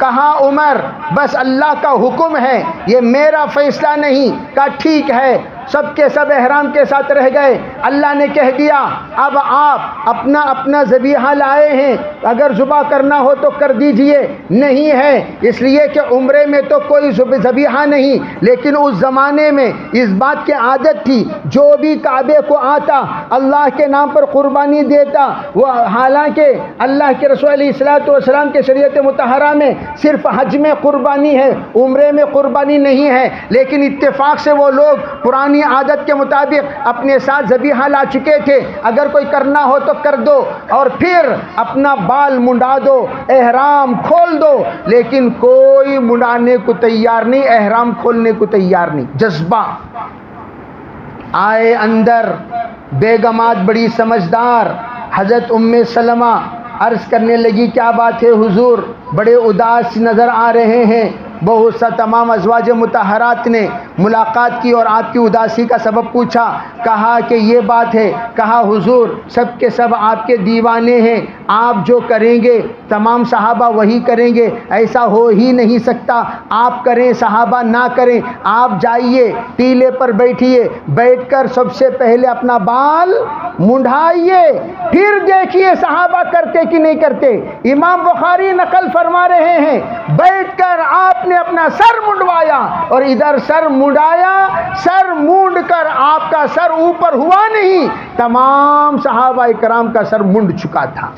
کہا عمر بس اللہ کا حکم ہے، یہ میرا فیصلہ نہیں۔ کہا ٹھیک ہے۔ سب کے سب احرام کے ساتھ رہ گئے۔ اللہ نے کہہ دیا اب آپ اپنا اپنا ذبیحہ لائے ہیں، اگر ذبح کرنا ہو تو کر دیجئے، نہیں ہے اس لیے کہ عمرے میں تو کوئی ذبیحہ نہیں، لیکن اس زمانے میں اس بات کی عادت تھی جو بھی کعبے کو آتا اللہ کے نام پر قربانی دیتا، وہ حالانکہ اللہ کے رسول علیہ الصلوۃ والسلام کے شریعت مطہرہ میں صرف حج میں قربانی ہے، عمرے میں قربانی نہیں ہے، لیکن اتفاق سے وہ لوگ پرانی اپنی عادت کے مطابق اپنے ساتھ ذبیحہ لا چکے تھے، اگر کوئی کرنا ہو تو کر دو، اور پھر اپنا بال منڈا دو، احرام کھول دو، لیکن کوئی منڈانے کو تیار نہیں، احرام کھولنے کو تیار نہیں۔ جذبہ آئے اندر، بیگمات بڑی سمجھدار، حضرت ام سلمہ عرض کرنے لگی کیا بات ہے حضور، بڑے اداس نظر آ رہے ہیں۔ بہت سا تمام ازواج مطہرات نے ملاقات کی اور آپ کی اداسی کا سبب پوچھا، کہا کہ یہ بات ہے، کہا حضور سب کے سب آپ کے دیوانے ہیں، آپ جو کریں گے تمام صحابہ وہی کریں گے، ایسا ہو ہی نہیں سکتا، آپ کریں صحابہ نہ کریں، آپ جائیے ٹیلے پر بیٹھیے، بیٹھ کر سب سے پہلے اپنا بال منڈھائیے، پھر دیکھیے صحابہ کرتے کہ نہیں کرتے۔ امام بخاری نقل فرما رہے ہیں بیٹھ کر آپ نے اپنا سر منڈوایا اور ادھر سر منڈایا، سر مونڈ کر آپ کا سر اوپر ہوا نہیں، تمام صحابہ کرام کا سر منڈ چکا تھا۔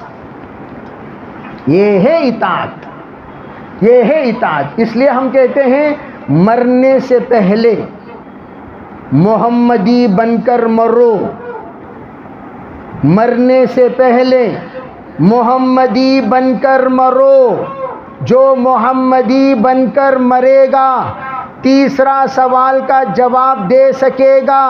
یہ ہے اطاعت، یہ ہے اطاعت۔ اس لیے ہم کہتے ہیں مرنے سے پہلے محمدی بن کر مرو، مرنے سے پہلے محمدی بن کر مرو۔ جو محمدی بن کر مرے گا تیسرا سوال کا جواب دے سکے گا۔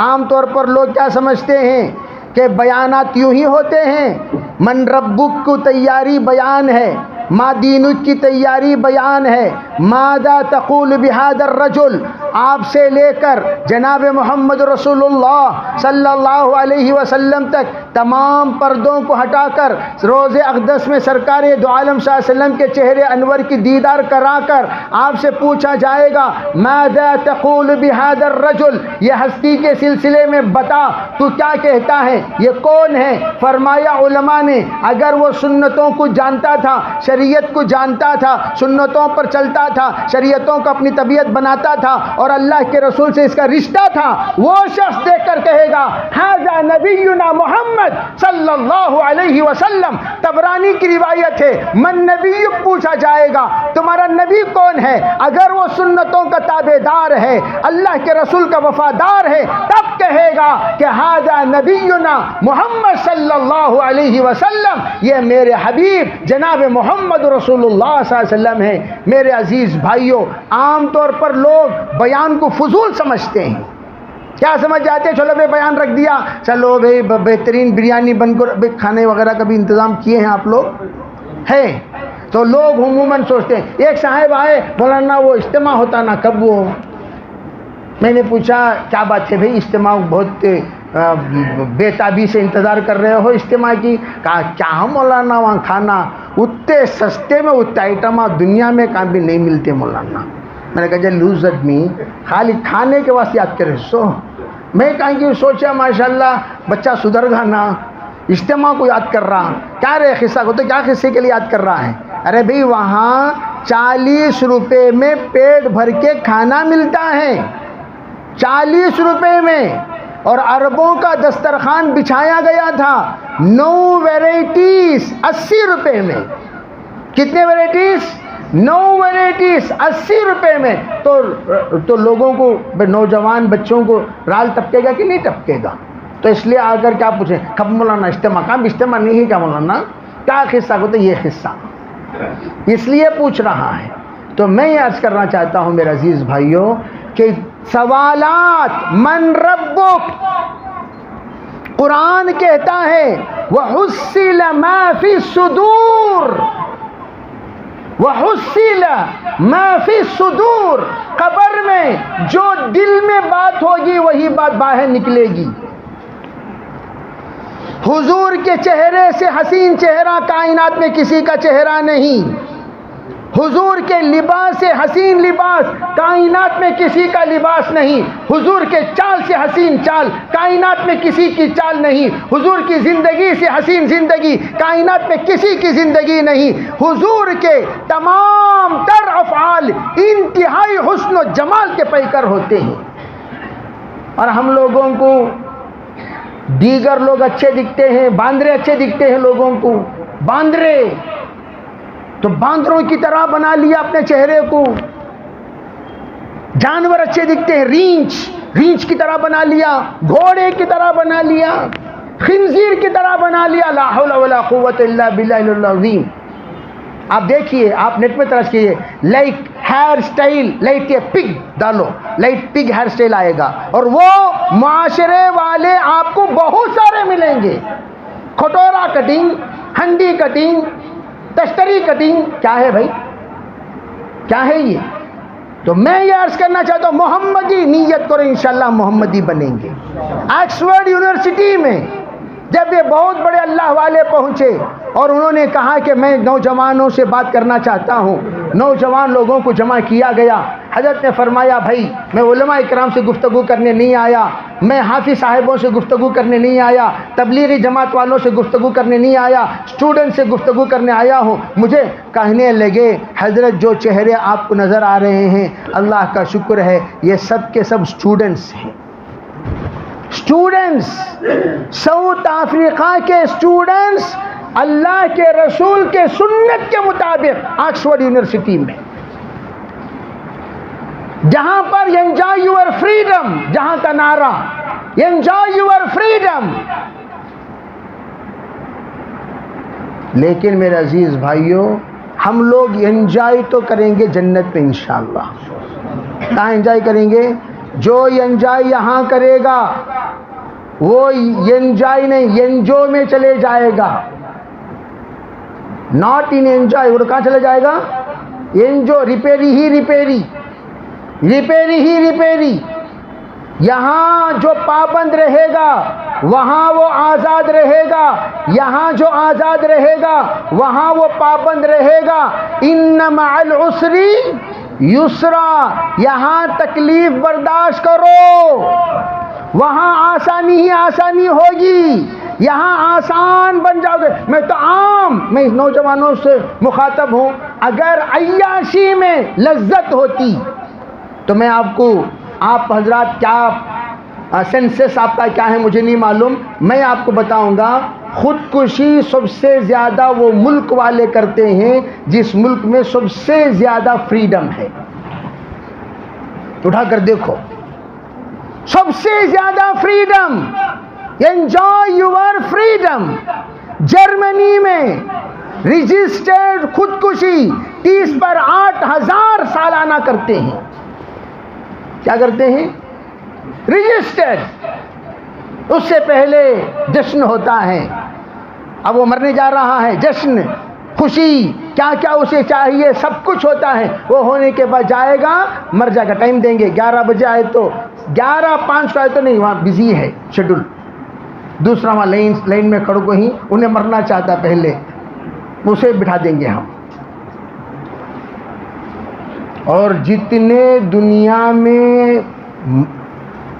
عام طور پر لوگ کیا سمجھتے ہیں کہ بیانات یوں ہی ہوتے ہیں، من ربک کو تیاری بیان ہے، ما دینک کی تیاری بیان ہے، ماذا تقول بہذا الرجل، آپ سے لے کر جناب محمد رسول اللہ صلی اللہ علیہ وسلم تک تمام پردوں کو ہٹا کر روز اقدس میں سرکار دو عالم صلی اللہ علیہ وسلم کے چہرے انور کی دیدار کرا کر آپ سے پوچھا جائے گا ماذا تقول بہذا الرجل، یہ ہستی کے سلسلے میں بتا تو کیا کہتا ہے، یہ کون ہے؟ فرمایا علماء نے اگر وہ سنتوں کو جانتا تھا، شریعت کو جانتا تھا، سنتوں پر چلتا تھا، شریعتوں کو اپنی طبیعت بناتا تھا اور اللہ کے رسول سے اس کا رشتہ تھا، وہ شخص دیکھ کر کہے گا ھذا نبینا محمد صلی اللہ علیہ وسلم۔ طبرانی کی روایت ہے من نبی، پوچھا جائے گا تمہارا نبی کون ہے، اگر وہ سنتوں کا تابع دار ہے، اللہ کے رسول کا وفادار ہے، تب کہے گا کہ ھذا نبینا محمد صلی اللہ علیہ وسلم، یہ میرے حبیب جناب محمد رسول اللہ صلی اللہ علیہ وسلم ہے۔ میرے عزیز بھائیوں، عام طور پر لوگ بیان کو فضول سمجھتے ہیں، کیا سمجھ جاتے چلو بھائی بیان رکھ دیا، چلو بھائی بہترین بریانی بن کر کھانے وغیرہ کا بھی انتظام کیے ہیں آپ لوگ ہے، تو لوگ عموماً سوچتے ہیں ایک صاحب آئے مولانا وہ اجتماع ہوتا نا کب وہ، میں نے پوچھا کیا بات ہے بھائی اجتماع بہت بے تابی سے انتظار کر رہے ہو اجتماع کی، کہا کیا مولانا وہاں کھانا اتنے سستے میں اتنے آئٹم دنیا میں کہاں بھی نہیں ملتے مولانا۔ میں نے کہا جی لوز آدمی خالی کھانے کے واسطے یاد کرے سو، میں کہیں کہ سوچا ماشاءاللہ بچہ سدھر گا نا، اجتماع کو یاد کر رہا، کیا رہے قصہ کو، تو کیا قصے کے لیے یاد کر رہا ہے؟ ارے بھائی وہاں 40 روپے میں پیٹ بھر کے کھانا ملتا ہے، 40 روپے میں، اور عربوں کا دسترخوان بچھایا گیا تھا 9 ویرائٹیز 80 روپے میں۔ کتنے ویرائٹیز؟ 9 ویرائٹیز 80 روپے میں۔ تو لوگوں کو نوجوان بچوں کو رال ٹپکے گا کہ نہیں ٹپکے گا؟ تو اس لیے آ کر کیا پوچھیں کب مولانا اجتماع، کہاں اجتماع نہیں ہے کیا مولانا، کیا قصہ کو، تو یہ قصہ اس لیے پوچھ رہا ہے۔ تو میں یہ عرض کرنا چاہتا ہوں میرے عزیز بھائیوں کہ سوالات من ربک، قرآن کہتا ہے وَحُصِّلَ مَا فِي الصُّدُورِ، وَحُصِّلَ مَا فِي الصُّدُورِ، قبر میں جو دل میں بات ہوگی وہی بات باہر نکلے گی۔ حضور کے چہرے سے حسین چہرہ کائنات میں کسی کا چہرہ نہیں، حضور کے لباس سے حسین لباس کائنات میں کسی کا لباس نہیں، حضور کے چال سے حسین چال کائنات میں کسی کی چال نہیں، حضور کی زندگی سے حسین زندگی کائنات میں کسی کی زندگی نہیں، حضور کے تمام تر افعال انتہائی حسن و جمال کے پیکر ہوتے ہیں۔ اور ہم لوگوں کو دیگر لوگ اچھے دکھتے ہیں، باندرے اچھے دکھتے ہیں لوگوں کو، باندرے تو باندروں کی طرح بنا لیا اپنے چہرے کو، جانور اچھے دکھتے ہیں، ریچھ کی طرح بنا لیا، گھوڑے کی طرح بنا لیا، خنزیر کی طرح بنا لیا. لا حول ولا قوت الا باللہ العظیم. آپ دیکھیے، آپ نیٹ میں تلاش کیجیے، لائک ہیئر اسٹائل، لائک یہ پگ ڈالو، لائک پگ ہیئر اسٹائل آئے گا، اور وہ معاشرے والے آپ کو بہت سارے ملیں گے. کھٹورا کٹنگ، ہنڈی کٹنگ، تشتری کٹنگ، کیا ہے بھائی، کیا ہے یہ؟ تو میں یہ عرض کرنا چاہتا ہوں، محمدی نیت کرو، انشاءاللہ محمدی بنیں گے. آکسفورڈ یونیورسٹی میں جب یہ بہت بڑے اللہ والے پہنچے اور انہوں نے کہا کہ میں نوجوانوں سے بات کرنا چاہتا ہوں، نوجوان لوگوں کو جمع کیا گیا. حضرت نے فرمایا، بھائی میں علماء اکرام سے گفتگو کرنے نہیں آیا، میں حافظ صاحبوں سے گفتگو کرنے نہیں آیا، تبلیغی جماعت والوں سے گفتگو کرنے نہیں آیا، اسٹوڈنٹ سے گفتگو کرنے آیا ہوں. مجھے کہنے لگے، حضرت جو چہرے آپ کو نظر آ رہے ہیں، اللہ کا شکر ہے یہ سب کے سب اسٹوڈنٹس ہیں. اسٹوڈنٹس، ساؤتھ افریقہ کے اسٹوڈنٹس اللہ کے رسول کے سنت کے مطابق آکسفورڈ یونیورسٹی میں، جہاں پر انجوائے یور فریڈم، جہاں کا نعرہ انجوائے یور فریڈم. لیکن میرے عزیز بھائیوں، ہم لوگ انجوائے تو کریں گے جنت میں انشاءاللہ. کہاں انجوائے کریں گے؟ جو انجوائے یہاں کرے گا وہ انجوائے نہیں، انجو میں چلے جائے گا. ناٹ ان انجوائے، وہ کہاں چلے جائے گا؟ انجو، ریپیری ہی ریپیری، ریپیری ہی ریپیری. یہاں جو پابند رہے گا وہاں وہ آزاد رہے گا، یہاں جو آزاد رہے گا وہاں وہ پابند رہے گا. ان مع العسر یسرا، یہاں تکلیف برداشت کرو، وہاں آسانی ہی آسانی ہوگی، یہاں آسان بن جاؤ گے. میں تو میں اس نوجوانوں سے مخاطب ہوں، اگر عیاشی میں لذت ہوتی تو میں آپ حضرات کیا سینسس آپ کا کیا ہے مجھے نہیں معلوم، میں آپ کو بتاؤں گا. خودکشی سب سے زیادہ وہ ملک والے کرتے ہیں جس ملک میں سب سے زیادہ فریڈم ہے. اٹھا کر دیکھو، سب سے زیادہ freedom, enjoy your freedom. Germany میں رجسٹرڈ خودکشی 30/8,000 سالانہ کرتے ہیں. کیا کرتے ہیں؟ رجسٹرڈ. اس سے پہلے جشن ہوتا ہے، اب وہ مرنے جا رہا ہے، جشن، خوشی، کیا کیا اسے چاہیے، سب کچھ ہوتا ہے. وہ ہونے کے بعد جائے گا، مر جائے گا. ٹائم دیں گے 11 بجے آئے تو 11:05 آئے تو نہیں، وہاں بزی ہے شیڈول. دوسرا وہاں لائن میں کھڑو ہی انہیں مرنا چاہتا پہلے، اسے بٹھا دیں گے ہم. اور جتنے دنیا میں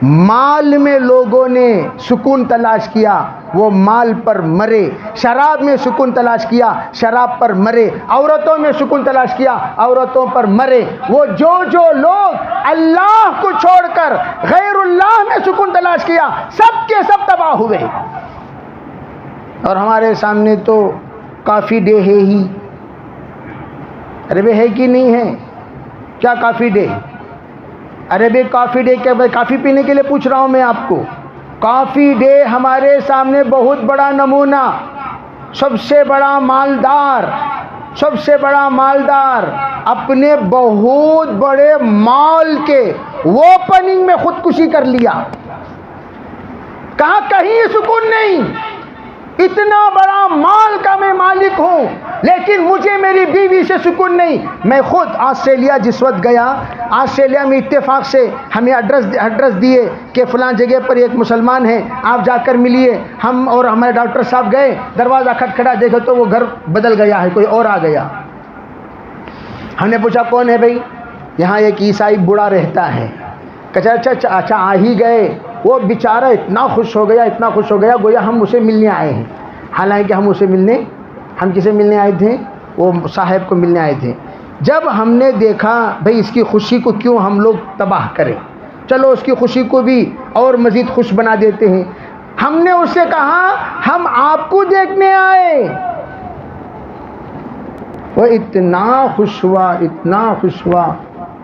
مال میں لوگوں نے سکون تلاش کیا وہ مال پر مرے، شراب میں سکون تلاش کیا شراب پر مرے، عورتوں میں سکون تلاش کیا عورتوں پر مرے. وہ جو لوگ اللہ کو چھوڑ کر غیر اللہ میں سکون تلاش کیا سب کے سب تباہ ہوئے. اور ہمارے سامنے تو کافی ڈے ہے ہی. ارے وہ ہے کہ نہیں ہے؟ کیا کافی ڈے؟ ارے بھائی کافی ڈے کیا؟ کافی پینے کے لیے پوچھ رہا ہوں میں آپ کو. کافی ڈے ہمارے سامنے بہت بڑا نمونہ، سب سے بڑا مالدار اپنے بہت بڑے مال کے اوپننگ میں خودکشی کر لیا. کہاں کہیں سکون نہیں. اتنا بڑا مال کا میں مالک ہوں لیکن مجھے میری بیوی سے سکون نہیں. میں خود آسٹریلیا جس وقت گیا، آسٹریلیا میں اتفاق سے ہمیں ایڈریس دیے کہ فلاں جگہ پر ایک مسلمان ہے، آپ جا کر ملیے. ہم اور ہمارے ڈاکٹر صاحب گئے، دروازہ کھٹکھٹا، دیکھو تو وہ گھر بدل گیا ہے، کوئی اور آ گیا. ہم نے پوچھا کون ہے بھائی؟ یہاں ایک عیسائی بوڑھا رہتا ہے. اچھا آ ہی گئے. وہ بیچارہ اتنا خوش ہو گیا گویا ہم اسے ملنے آئے ہیں. حالانکہ ہم کسے ملنے آئے تھے؟ وہ صاحب کو ملنے آئے تھے. جب ہم نے دیکھا بھئی اس کی خوشی کو کیوں ہم لوگ تباہ کریں، چلو اس کی خوشی کو بھی اور مزید خوش بنا دیتے ہیں. ہم نے اس سے کہا ہم آپ کو دیکھنے آئے. وہ اتنا خوش ہوا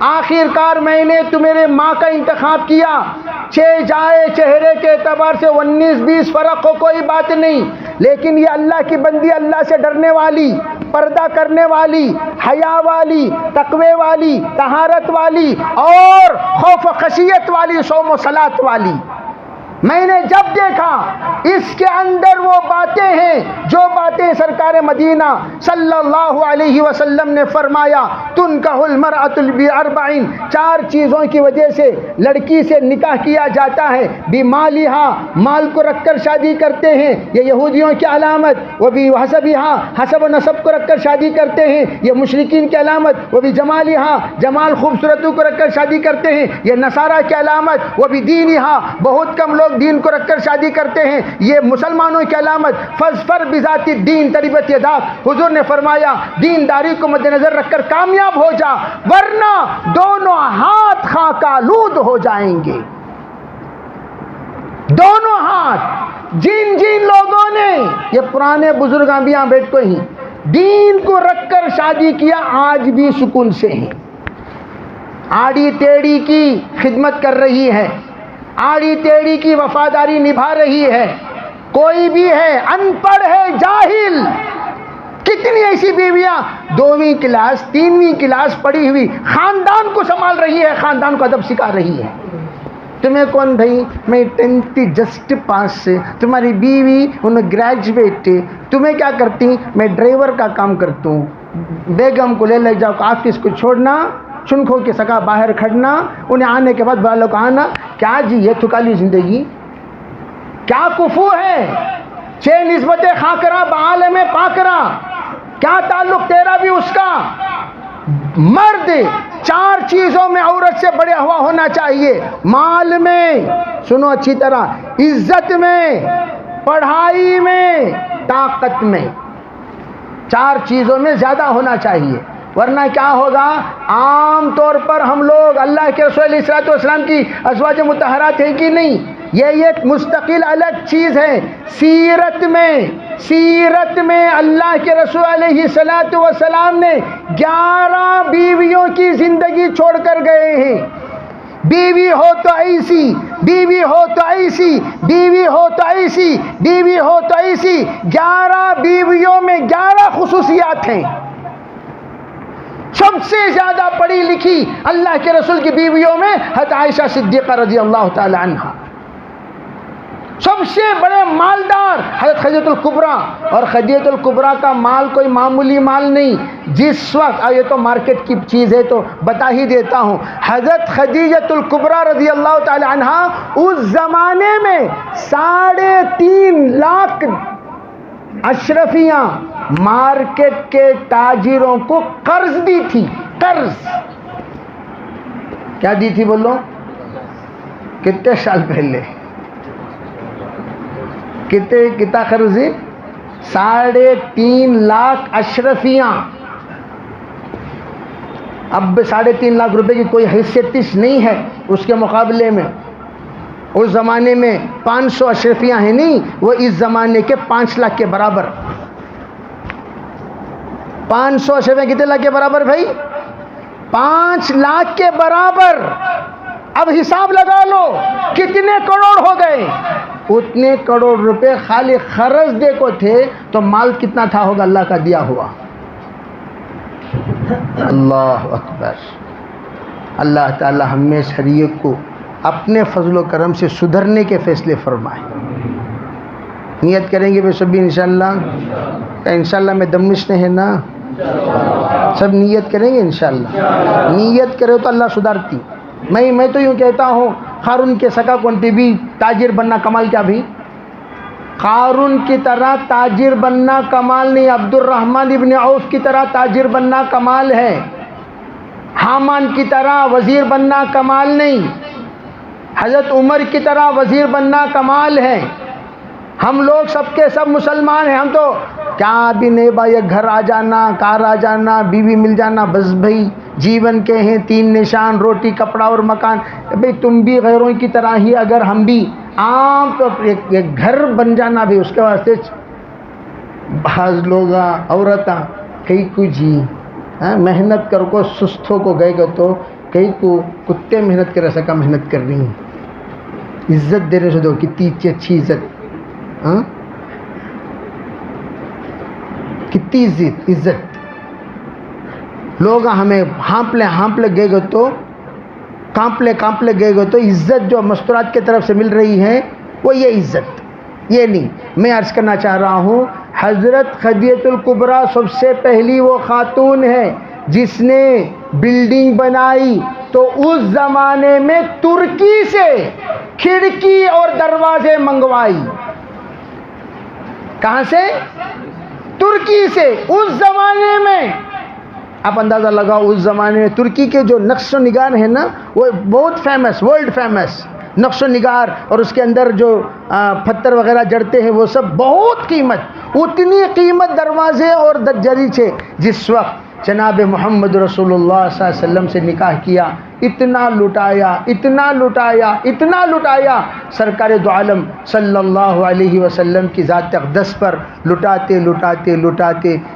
آخر کار میں نے تمہارے ماں کا انتخاب کیا، چہرے کے اعتبار سے 19-20 فرق ہو کوئی بات نہیں، لیکن یہ اللہ کی بندی، اللہ سے ڈرنے والی، پردہ کرنے والی، حیا والی، تقوی والی، طہارت والی اور خوف و خشیت والی، صوم و صلاۃ والی۔ میں نے جب دیکھا اس کے اندر وہ باتیں ہیں جو باتیں سرکار مدینہ صلی اللہ علیہ وسلم نے فرمایا، تنکح المرأۃ باربع، 4 چیزوں کی وجہ سے لڑکی سے نکاح کیا جاتا ہے، بمالہا، مال کو رکھ کر شادی کرتے ہیں، یہ یہودیوں کی علامت، وہ بھی حسبہا، حسب و نسب کو رکھ کر شادی کرتے ہیں، یہ مشرکین کی علامت، وہ بھی جمالہا، جمال خوبصورتی کو رکھ کر شادی کرتے ہیں، یہ نصارہ کی علامت، وہ بھی دینہا، بہت کم لوگ دین کو رکھ کر شادی کرتے ہیں، یہ مسلمانوں کی علامت، فاظفر بذات الدین تربت یداک، حضور نے فرمایا دینداری کو مد نظر رکھ کر کامیاب ہو جا، ورنہ دونوں ہاتھ خاک آلود ہو جائیں گے۔ دونوں ہاتھ، جن لوگوں نے، یہ پرانے بزرگاں بھی یہاں بیٹھ کو ہی دین کو رکھ کر شادی کیا، آج بھی سکون سے ہیں، آڑی ٹیڑی کی خدمت کر رہی ہے، آڑی ٹیڑی کی وفاداری نبھا رہی ہے، کوئی بھی ہے ان پڑھ ہے، جاہل، کتنی ایسی بیویاں 2ویں کلاس 3ویں کلاس پڑھی ہوئی خاندان کو سنبھال رہی ہے، خاندان کو ادب سکھا رہی ہے۔ تمہیں کون بھائی، میں 10th جسٹ پاس سے، تمہاری بیوی انہیں گریجویٹ، تمہیں کیا کرتی؟ میں ڈرائیور کا کام کرتا ہوں، بیگم کو لے جاؤ آفس کو چھوڑنا، چنکھوں کے سکا باہر کھڑنا، انہیں آنے کے بعد بالوں کو آنا، کیا جی یہ تھکالی زندگی، کیا کفو ہے، 6 نسبتیں خاکرہ بعالم پاکرہ، کیا تعلق تیرا بھی اس کا؟ مرد 4 چیزوں میں عورت سے بڑے ہوا ہونا چاہیے، مال میں، سنو اچھی طرح، عزت میں، پڑھائی میں، طاقت میں، 4 چیزوں میں زیادہ ہونا چاہیے، ورنہ کیا ہوگا؟ عام طور پر ہم لوگ، اللہ کے رسول علیہ الصلوۃ والسلام کی ازواج مطہرات ہیں کہ نہیں، یہ ایک مستقل الگ چیز ہے۔ سیرت میں اللہ کے رسول علیہ الصلوۃ والسلام نے 11 بیویوں کی زندگی چھوڑ کر گئے ہیں، بیوی ہو تو ایسی، بیوی ہو تو ایسی، بیوی ہو تو ایسی، بیوی ہو تو ایسی، 11 بیویوں میں 11 خصوصیات ہیں۔ سب سے زیادہ پڑھی لکھی اللہ کے رسول کی بیویوں میں حضرت عائشہ صدیقہ رضی اللہ تعالی عنہا، سب سے بڑے مالدار حضرت خدیجہ الکبریٰ، اور خدیجہ الکبریٰ کا مال کوئی معمولی مال نہیں، جس وقت، یہ تو مارکیٹ کی چیز ہے تو بتا ہی دیتا ہوں، حضرت خدیجہ الکبریٰ رضی اللہ تعالی عنہا اس زمانے میں 3.5 لاکھ اشرفیاں مارکیٹ کے تاجروں کو قرض دی تھی، قرض کیا دی تھی بولو؟ کتنے سال پہلے کتنا قرض ہے؟ 3.5 لاکھ اشرفیاں۔ اب 3.5 لاکھ روپے کی کوئی حیثیت نہیں ہے اس کے مقابلے میں، اس زمانے میں 500 اشرفیاں ہیں، نہیں، وہ اس زمانے کے 5 لاکھ کے برابر۔ 500 اشرفیاں کتنے لاکھ کے برابر بھائی؟ 5 لاکھ کے برابر۔ اب حساب لگا لو کتنے کروڑ ہو گئے، اتنے کروڑ روپے خالی خرچ دے کو تھے تو مال کتنا تھا ہوگا اللہ کا دیا ہوا؟ اللہ اکبر۔ اللہ تعالی ہمیں شریعت کو اپنے فضل و کرم سے سدھرنے کے فیصلے فرمائے۔ نیت کریں گے بے سبھی انشاءاللہ، انشاءاللہ میں دمش نہیں ہے نا، سب نیت کریں گے انشاءاللہ، نیت کرے تو اللہ سدھارتی۔ میں تو یوں کہتا ہوں، قارون کے سکا کونٹی بھی تاجر بننا کمال، کیا بھی قارون کی طرح تاجر بننا کمال نہیں، عبد الرحمن ابن عوف کی طرح تاجر بننا کمال ہے، حامان کی طرح وزیر بننا کمال نہیں، حضرت عمر کی طرح وزیر بننا کمال ہے۔ ہم لوگ سب کے سب مسلمان ہیں، ہم تو کیا بھی نہیں بھائی، گھر آ جانا، کار آ جانا، بیوی مل جانا، بس بھائی جیون کے ہیں 3 نشان، روٹی، کپڑا اور مکان۔ بھائی تم بھی غیروں کی طرح ہی، اگر ہم بھی عام تو ایک گھر بن جانا بھی اس کے واسطے بعض لوگ عورتاں کئی کچھ ہی محنت کر کو سستوں کو گئے گا تو کئی کو کتے محنت کر سکا محنت کر رہی ہیں. عزت دینے سے دو, کتنی اچھی عزت, ہاں کتنی عزت. لوگ ہمیں ہانپلے گئے گے تو کانپلے گئے گے تو عزت جو مستورات کی طرف سے مل رہی ہے وہ یہ عزت, یہ نہیں. میں عرض کرنا چاہ رہا ہوں, حضرت خدیجۃ الکبریٰ سب سے پہلی وہ خاتون ہے جس نے بلڈنگ بنائی تو اس زمانے میں ترکی سے کھڑکی اور دروازے منگوائی. کہاں سے؟ ترکی سے. اس زمانے میں آپ اندازہ لگاؤ, اس زمانے میں ترکی کے جو نقش و نگار ہیں نا وہ بہت فیمس, ورلڈ فیمس نقش و نگار, اور اس کے اندر جو پتھر وغیرہ جڑتے ہیں وہ سب بہت قیمت. اتنی قیمت دروازے اور دجری تھے. جس وقت جناب محمد رسول اللہ صلی اللہ علیہ وسلم سے نکاح کیا, اتنا لٹایا سرکار دو عالم صلی اللہ علیہ وسلم کی ذات اقدس پر لٹاتے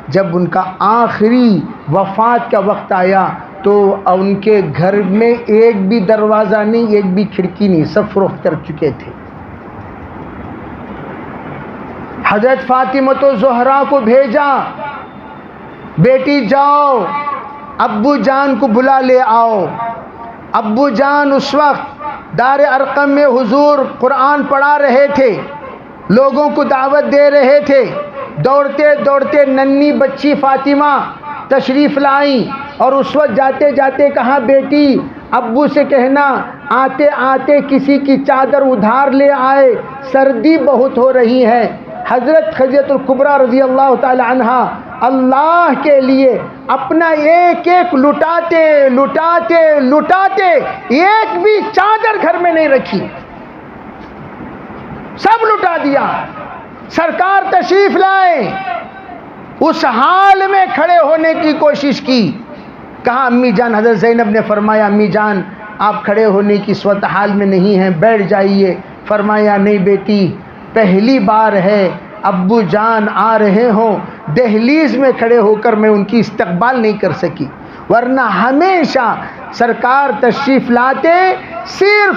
جب ان کا آخری وفات کا وقت آیا تو ان کے گھر میں ایک بھی دروازہ نہیں, ایک بھی کھڑکی نہیں, سب فروخت کر چکے تھے. حضرت فاطمہ زہرا کو بھیجا, بیٹی جاؤ ابو جان کو بلا لے آؤ. ابو جان اس وقت دار ارقم میں حضور قرآن پڑھا رہے تھے, لوگوں کو دعوت دے رہے تھے. دوڑتے ننھی بچی فاطمہ تشریف لائیں, اور اس وقت جاتے کہا بیٹی ابو سے کہنا آتے کسی کی چادر ادھار لے آئے, سردی بہت ہو رہی ہے. حضرت خدیجۃ الکبریٰ رضی اللہ تعالی عنہا اللہ کے لیے اپنا ایک لٹاتے ایک بھی چادر گھر میں نہیں رکھی, سب لٹا دیا. سرکار تشریف لائے, اس حال میں کھڑے ہونے کی کوشش کی. کہا امی جان, حضرت زینب نے فرمایا امی جان آپ کھڑے ہونے کی صورت حال میں نہیں ہیں, بیٹھ جائیے. فرمایا نہیں بیٹی, پہلی بار ہے ابو جان آ رہے ہوں, دہلیز میں کھڑے ہو کر میں ان کی استقبال نہیں کر سکی, ورنہ ہمیشہ سرکار تشریف لاتے صرف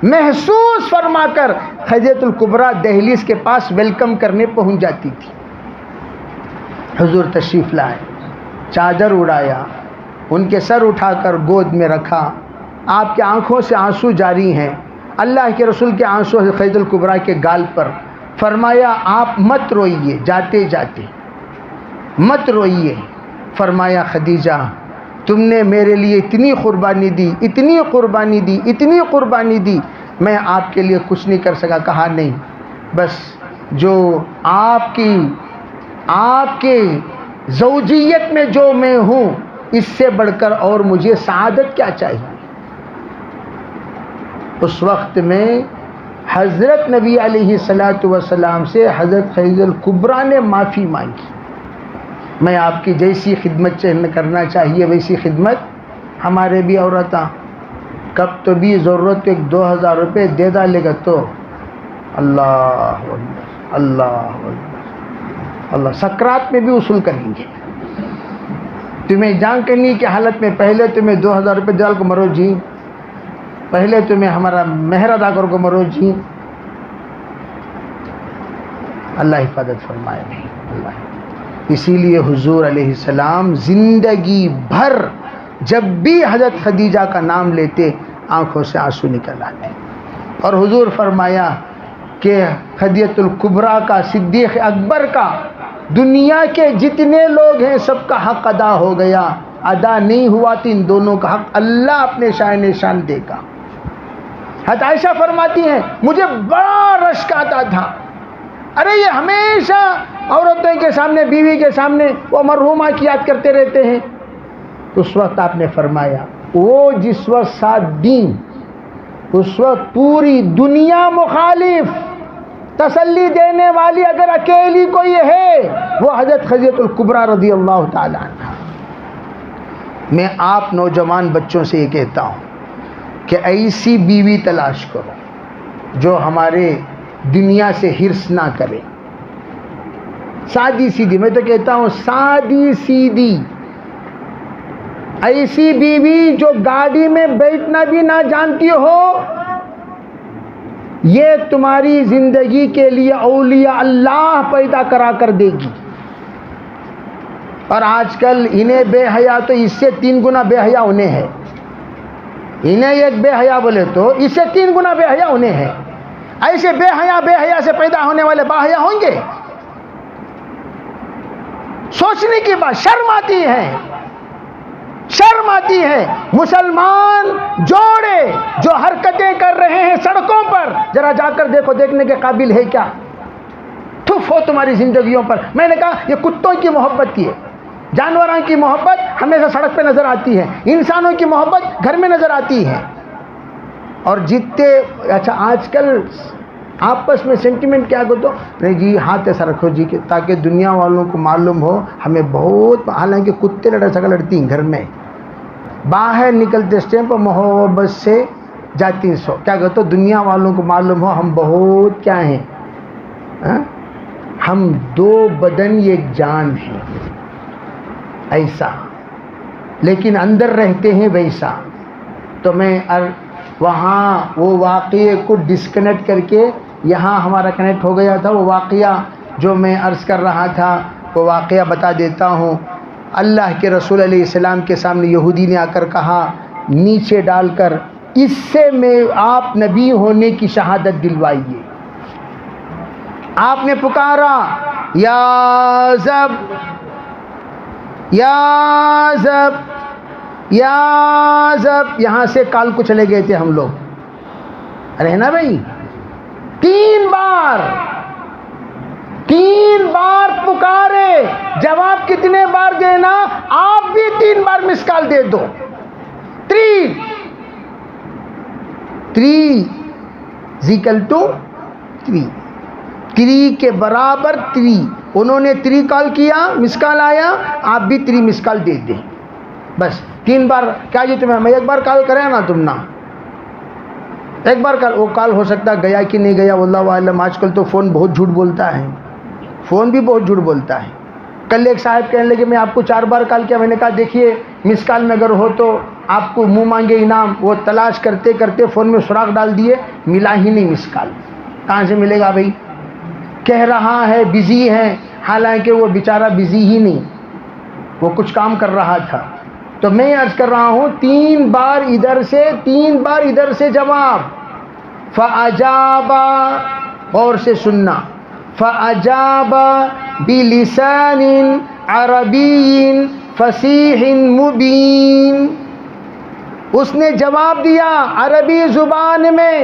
محسوس فرما کر خدیجۃ الکبریٰ دہلیز کے پاس ویلکم کرنے پہنچ جاتی تھی. حضور تشریف لائے, چادر اڑایا, ان کے سر اٹھا کر گود میں رکھا. آپ کی آنکھوں سے آنسو جاری ہیں, اللہ کے رسول کے آنسو خدیجۃ الکبریٰ کے گال پر. فرمایا آپ مت روئیے, جاتے مت روئیے. فرمایا خدیجہ تم نے میرے لیے اتنی قربانی دی, میں آپ کے لیے کچھ نہیں کر سکا. کہا نہیں, بس جو آپ کے زوجیت میں جو میں ہوں اس سے بڑھ کر اور مجھے سعادت کیا چاہیے. اس وقت میں حضرت نبی علیہ الصلوۃ والسلام سے حضرت خدیجہ الکبریٰ نے معافی مانگی. میں آپ کی جیسی خدمت کرنا چاہیے ویسی خدمت ہمارے بھی عورتاں, کب تو بھی ضرورت 2,000 روپے دے ڈالے گا تو اللہ سکرات میں بھی وصول کریں گے. تمہیں جان کرنے کی حالت میں پہلے تمہیں 2,000 روپے ڈال کو مرو جی, پہلے تمہیں ہمارا مہر ادا کر کو مرو جی. اللہ حفاظت فرمائے. نہیں اللہ. اسی لیے حضور علیہ السلام زندگی بھر جب بھی حضرت خدیجہ کا نام لیتے آنکھوں سے آنسو نکل آتے. اور حضور فرمایا کہ خدیجۃ الکبریٰ کا, صدیق اکبر کا, دنیا کے جتنے لوگ ہیں سب کا حق ادا ہو گیا, ادا نہیں ہوا تو ان دونوں کا حق اللہ اپنے شان نشان دے گا. حضرت عائشہ فرماتی ہیں مجھے بڑا رشک آتا تھا, ارے یہ ہمیشہ عورتوں کے سامنے, بیوی کے سامنے وہ مرحومہ کی یاد کرتے رہتے ہیں. اس وقت آپ نے فرمایا وہ جس وقت ساتھ دین, اس وقت پوری دنیا مخالف, تسلی دینے والی اگر اکیلی کوئی ہے وہ حضرت خدیجۃ الکبریٰ رضی اللہ تعالی عنہ. میں آپ نوجوان بچوں سے یہ کہتا ہوں کہ ایسی بیوی تلاش کرو جو ہمارے دنیا سے ہرس نہ کرے, سادی سیدھی. میں تو کہتا ہوں سادی سیدھی, ایسی بیوی جو گاڑی میں بیٹھنا بھی نہ جانتی ہو، یہ تمہاری زندگی کے لیے اولیاء اللہ پیدا کرا کر دے گی۔ اور آج کل انہیں بے حیا تو اس سے 3 گنا بے حیا انہیں ہے۔ انہیں ایک بے حیا بولے تو اس سے 3 گنا بے حیا انہیں ہے۔ ایسے بے حیا سے پیدا ہونے والے باحیا ہوں گے؟ سوچنے کی بات، شرم آتی ہے، شرم آتی ہے۔ مسلمان جوڑے جو حرکتیں کر رہے ہیں سڑکوں پر، ذرا جا کر دیکھو، دیکھنے کے قابل ہے کیا؟ ٹھف ہو تمہاری زندگیوں پر۔ میں نے کہا یہ کتوں کی محبت کی ہے، جانوروں کی محبت ہمیشہ سڑک پہ نظر آتی ہے، انسانوں کی محبت گھر میں نظر آتی ہے۔ اور جتنے اچھا آج کل آپس میں سینٹیمنٹ کیا کرتے ہو، نہیں جی ہاتھ ایسا رکھو جی، تاکہ دنیا والوں کو معلوم ہو ہمیں بہت، حالانکہ کتے لڑا جھگڑا لڑتی ہیں گھر میں، باہر نکلتے اسٹیپ پر محبت سے جاتی سو، کیا کہتے ہو دنیا والوں کو معلوم ہو ہم بہت کیا ہیں، ہم 2 بدن ایک جان ہیں، ایسا، لیکن اندر رہتے ہیں ویسا۔ تو میں وہاں وہ واقعے کو ڈسکنیکٹ کر کے یہاں ہمارا کنیکٹ ہو گیا تھا، وہ واقعہ جو میں عرض کر رہا تھا وہ واقعہ بتا دیتا ہوں۔ اللہ کے رسول علیہ السلام کے سامنے یہودی نے آ کر کہا نیچے ڈال کر، اس سے میں آپ نبی ہونے کی شہادت دلوائیے۔ آپ نے پکارا یا زب یا زب یا زب، یہاں سے کال کو چلے گئے تھے ہم لوگ، ارے نا بھائی، 3 بار پکارے، جواب کتنے بار دینا؟ آپ بھی 3 بار مس کال دے دو۔ 3 زیکل ٹو 3 کے برابر 3، انہوں نے 3 کال کیا، مس کال آیا، آپ بھی 3 مس کال دے دیں، بس 3 بار۔ کیا جی تمہیں میں 1 بار کال کرے نا، تم نا 1 بار کال، وہ کال ہو سکتا گیا کہ نہیں گیا واللہ عالم۔ آج کل تو فون بہت جھوٹ بولتا ہے، فون بھی بہت جھوٹ بولتا ہے۔ کل ایک صاحب کہنے لگے میں آپ کو 4 بار کال کیا، میں نے کہا دیکھیے مس کال میں اگر ہو تو آپ کو منہ مانگے انعام۔ وہ تلاش کرتے کرتے فون میں سراغ ڈال دیے، ملا ہی نہیں مس کال، کہاں سے ملے گا بھائی؟ کہہ رہا ہے بزی ہے، حالانکہ وہ بیچارہ بزی ہی نہیں، وہ کچھ کام کر رہا تھا۔ تو میں عرض کر رہا ہوں 3 بار ادھر سے 3 بار ادھر سے جواب، فَأَجَابَ، غور سے سننا، فَأَجَابَ بِلِسَانٍ عَرَبِيٍّ فَصِیحٍ مُبِینٍ، اس نے جواب دیا عربی زبان میں،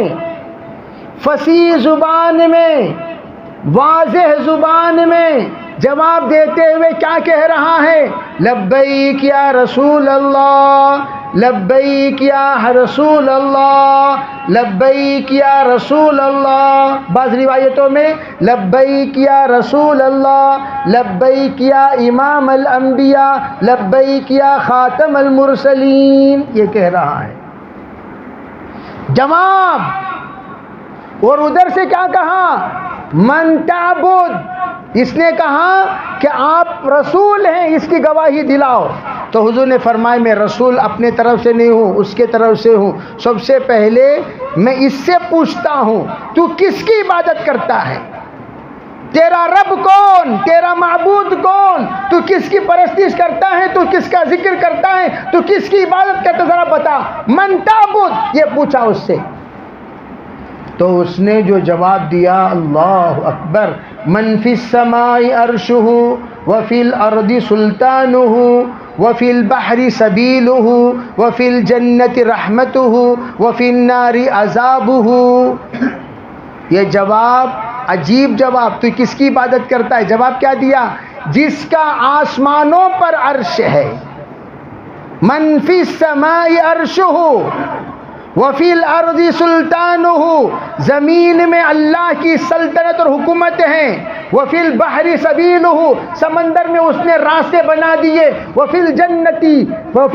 فصیح زبان میں، واضح زبان میں جواب دیتے ہوئے کیا کہہ رہا ہے؟ لبیک یا رسول اللہ، لبیک یا رسول اللہ، لبیک یا رسول اللہ۔ بعض روایتوں میں لبیک یا رسول اللہ، لبیک یا امام الانبیاء، لبیک یا خاتم المرسلین، یہ کہہ رہا ہے جواب۔ اور ادھر سے کیا کہا؟ من تعبد، اس نے کہا کہ آپ رسول ہیں، اس کی گواہی دلاؤ۔ تو حضور نے فرمایا میں رسول اپنے طرف سے نہیں ہوں، اس کے طرف سے ہوں۔ سب سے پہلے میں اس سے پوچھتا ہوں تو کس کی عبادت کرتا ہے؟ تیرا رب کون؟ تیرا معبود کون؟ تو کس کی پرستش کرتا ہے؟ تو کس کا ذکر کرتا ہے؟ تو کس کی عبادت کرتا ہے؟ ذرا بتا۔ من تعبد، یہ پوچھا اس سے۔ تو اس نے جو جواب دیا، اللہ اکبر، من فی السماء عرشہ وفی الارض سلطانہ وفی البحر سبیلہ وفی الجنت رحمتہ وفی النار عذابہ۔ یہ جواب عجیب جواب، تو کس کی عبادت کرتا ہے؟ جواب کیا دیا؟ جس کا آسمانوں پر عرش ہے، من فی السماء عرشہ وفی الارض سلطانہ، زمین میں اللہ کی سلطنت اور حکومت ہے، وفی البحر سبیلہ، سمندر میں اس نے راستے بنا دیے، وفی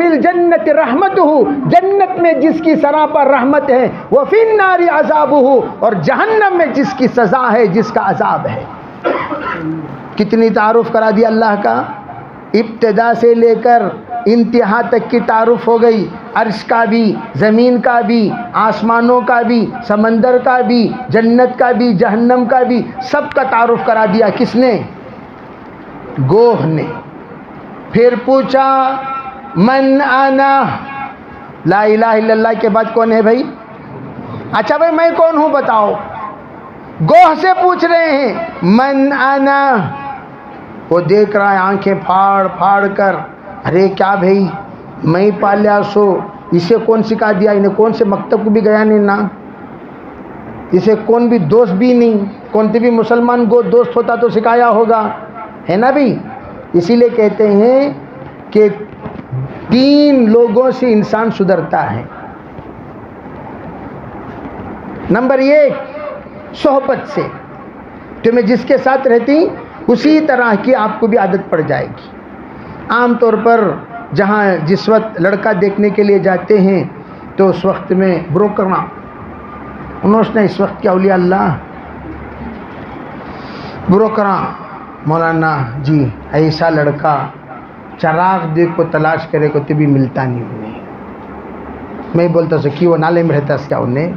الجنت رحمتہ، جنت میں جس کی سراپا رحمت ہے، وفی النار عذابہ، اور جہنم میں جس کی سزا ہے، جس کا عذاب ہے۔ کتنی تعارف کرا دیا اللہ کا، ابتدا سے لے کر انتہا تک کی تعارف ہو گئی، عرش کا بھی، زمین کا بھی، آسمانوں کا بھی، سمندر کا بھی، جنت کا بھی، جہنم کا بھی، سب کا تعارف کرا دیا۔ کس نے؟ گوہ نے۔ پھر پوچھا من انا، لا الہ الا اللہ کے بعد کون ہے بھائی؟ اچھا بھائی میں کون ہوں بتاؤ؟ گوہ سے پوچھ رہے ہیں من انا۔ وہ دیکھ رہا ہے آنکھیں پھاڑ پھاڑ کر، ارے کیا بھائی میں پالیا سو، اسے کون سکھا دیا؟ انہیں کون سے مکتب کو بھی گیا نہیں نا، اسے کون بھی دوست بھی نہیں، کون سے بھی مسلمان کو دوست ہوتا تو سکھایا ہوگا، ہے نا بھی؟ اسی لیے کہتے ہیں کہ 3 لوگوں سے انسان سدھرتا ہے۔ نمبر 1 صحبت سے، تو میں جس کے ساتھ رہتی اسی طرح کی آپ کو بھی عادت پڑ جائے گی۔ عام طور پر جہاں جس وقت لڑکا دیکھنے کے لیے جاتے ہیں تو اس وقت میں بروکرنا، انہوں نے اس وقت کیا اولیاء اللہ بروکرا مولانا جی ایسا لڑکا چراغ دیکھ کو تلاش کرے کو تبھی ملتا نہیں انہیں۔ میں بولتا سو کہ وہ نالے میں رہتا کیا انہیں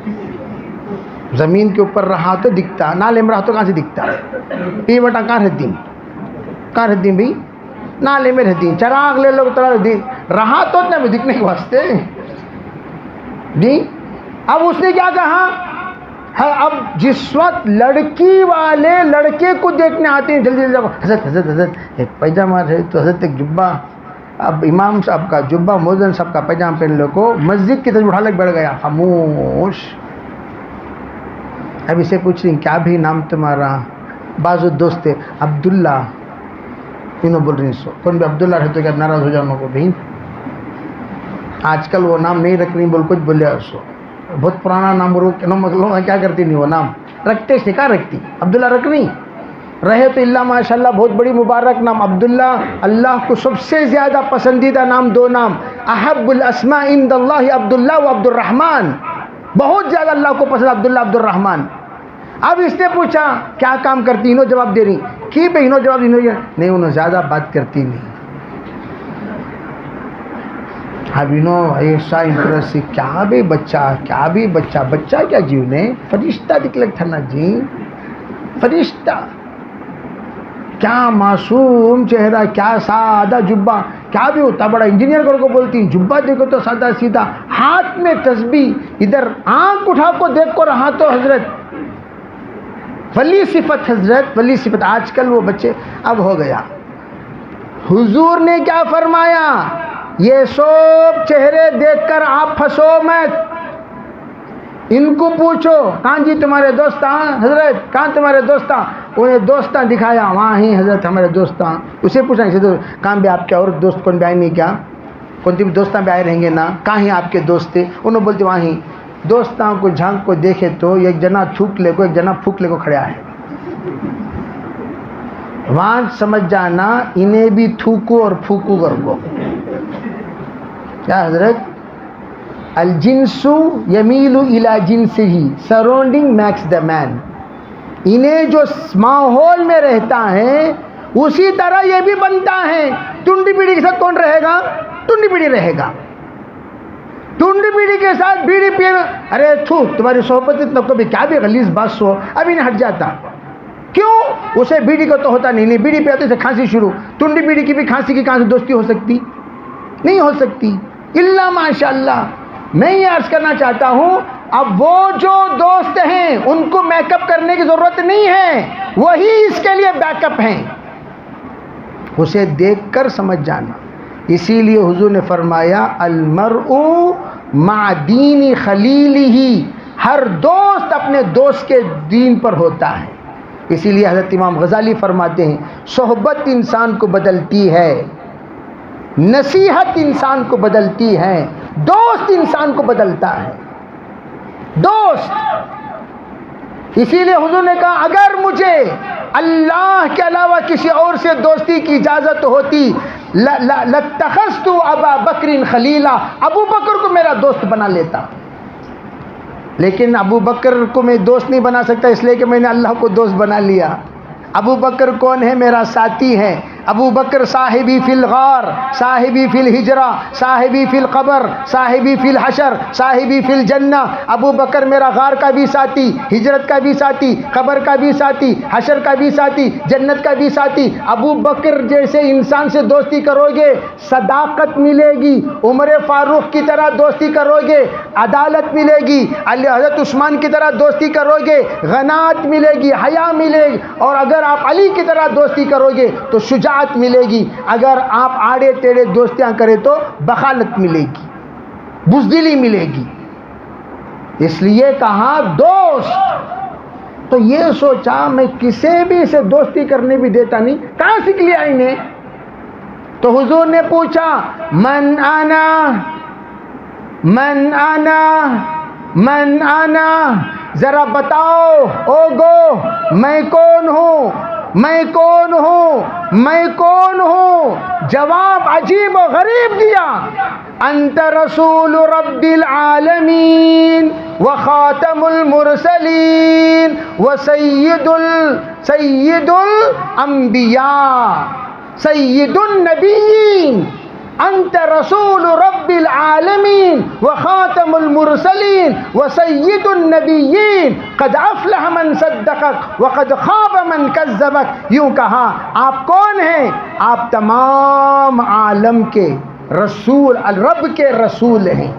زمین کے اوپر رہا تو دکھتا، نالے میں رہا تو کہاں سے دکھتا؟ پی بٹا کہاں رہتی بھائی؟ نالے میں رہتی، چراغ لے لو رہا تو اتنا بھی دکھنے کے واسطے جی۔ اب اس نے کیا کہا؟ اب جس وقت لڑکی والے لڑکے کو دیکھنے آتے ہیں جلدی جلدی حضرت حضرت حضرت ایک پیجامہ ہے تو حضرت ایک جبہ، اب امام صاحب کا جبہ، مؤذن صاحب کا پیجامہ پہن لو کو مسجد کی طرف اٹھا لگ بیٹھ گیا خاموش۔ اب اسے پوچھ رہی کیا بھی نام تمہارا؟ بعض دوست تھے عبداللہ، انہوں بول رہی سو کون بھی عبداللہ رہتے کیا ناراض ہو جاؤ کو بھائی آج کل وہ نام نہیں رکھ رہی بول کچھ بولے سو بہت پرانا نام لوگ کیا کرتی نہیں وہ نام رکھتے سے کیا رکھتی عبداللہ رکھ نہیں رہے تو اللہ ماشاء اللہ بہت بڑی مبارک نام عبداللہ، اللہ کو سب سے زیادہ پسندیدہ نام 2 نام، احب الاسماء عند اللہ عبداللہ و عبد الرحمن، بہت زیادہ اللہ کو پسند عبداللہ عبد الرحمن۔ اب اس نے پوچھا کیا کام کرتی؟ انہوں جواب دے رہی کی بھائی انہوں جواب نہیں، انہوں زیادہ بات کرتی نہیں۔ اب انہوں ایسا انٹرسٹ کیا بھی بچہ کیا جی انہیں فرشتہ دکھلک تھا نا جی، فرشتہ کیا معصوم چہرہ، کیا سادہ جبہ، کیا بھی ہوتا بڑا انجینئر کو بولتی جبہ دیکھو تو سادہ سیدھا، ہاتھ میں تسبیح، ادھر آنکھ اٹھا کو دیکھ کو رہا تو حضرت ولی صفت، حضرت ولی صفت۔ آج کل وہ بچے اب ہو گیا۔ حضور نے کیا فرمایا؟ یہ سب چہرے دیکھ کر آپ پھنسو مت، ان کو پوچھو کہاں جی تمہارے دوستاں، حضرت کہاں تمہارے دوستاں؟ انہیں دوستاں دکھایا، وہاں ہی حضرت ہمارے دوستاں۔ اسے پوچھا کہاں بھی آپ کے اور دوست کون بھی آئے نہیں کیا؟ کون سی بھی دوستاں بھی آئے رہیں گے نا، کہاں ہی آپ کے دوست تھے؟ انہوں بولتے وہاں ہی۔ دوستاں کو جھانک کو دیکھے تو ایک جنا تھوک لے کو ایک جنا پھوک لے کو کھڑا ہے، وہاں سمجھ جانا انہیں بھی تھوکو اور پھوکو کر کو کیا حضرت الجنس یمیل الی جنسہ سراؤنڈنگ میکس دا مین، انہیں جو ماحول میں رہتا ہے اسی طرح یہ بھی بنتا ہے۔ ٹنڈی بیڑی کے ساتھ کون رہے گا؟ ٹنڈی بیڑی رہے گا، ٹنڈی بیڑی کے ساتھ بیڑی پیے، ارے تمہاری صحبت اتنا کبھی کیا بھی غلیظ بات سو ابھی نہیں ہٹ جاتا، کیوں؟ اسے بیڑی کو تو ہوتا نہیں، بیڑی پیتے سے کھانسی شروع، ٹنڈی بیڑی کی بھی کھانسی کی کہاں سے دوستی ہو سکتی؟ نہیں ہو سکتی الا ماشاء اللہ۔ میں یہ عرض کرنا چاہتا ہوں اب وہ جو دوست ہیں ان کو میک اپ کرنے کی ضرورت نہیں ہے، وہی اس کے لیے بیک اپ ہیں، اسے دیکھ کر سمجھ جانا۔ اسی لیے حضور نے فرمایا المرء مع دین خلیلہ، ہر دوست اپنے دوست کے دین پر ہوتا ہے۔ اسی لیے حضرت امام غزالی فرماتے ہیں صحبت انسان کو بدلتی ہے، نصیحت انسان کو بدلتی ہے، دوست انسان کو بدلتا ہے، دوست۔ اسی لیے حضور نے کہا اگر مجھے اللہ کے علاوہ کسی اور سے دوستی کی اجازت ہوتی لاتخذت ابا بکر خلیلا، ابو بکر کو میرا دوست بنا لیتا، لیکن ابو بکر کو میں دوست نہیں بنا سکتا اس لیے کہ میں نے اللہ کو دوست بنا لیا۔ ابو بکر کون ہے؟ میرا ساتھی ہے، ابو بکر صاحبی فی الغار، صاحبی فی الحجرہ، صاحبی فی القبر، صاحبی فی الحشر، صاحبی فی الجنہ۔ ابو بکر میرا غار کا بھی ساتھی، ہجرت کا بھی ساتھی، قبر کا بھی ساتھی، حشر کا بھی ساتھی، جنت کا بھی ساتھی۔ ابو بکر جیسے انسان سے دوستی کرو گے صداقت ملے گی، عمر فاروق کی طرح دوستی کرو گے عدالت ملے گی، حضرت عثمان کی طرح دوستی کرو گے غناعت ملے گی، حیا ملے گی، اور اگر آپ علی کی طرح دوستی کرو گے تو شجاعت ملے گی، اگر آپ آڑے ٹیڑے دوستیاں کریں تو بخالت ملے گی، بزدلی ملے گی۔ اس لیے کہا دوست، تو یہ سوچا میں کسی بھی سے دوستی کرنے بھی دیتا نہیں، کہاں سیکھ لیا انہیں؟ تو حضور نے پوچھا من انا من انا من انا، ذرا بتاؤ او گو میں کون ہوں، میں کون ہوں، میں کون ہوں؟ جواب عجیب و غریب دیا، انت رسول رب العالمین وخاتم المرسلین وسید سید الانبیاء سید النبیین، انت رسول رب العالمین وخاتم المرسلین وسید النبیین، قد افلح من صدقک وقد خاب من کذبک۔ یوں کہا آپ کون ہیں؟ آپ تمام عالم کے رسول، رب کے رسول ہیں،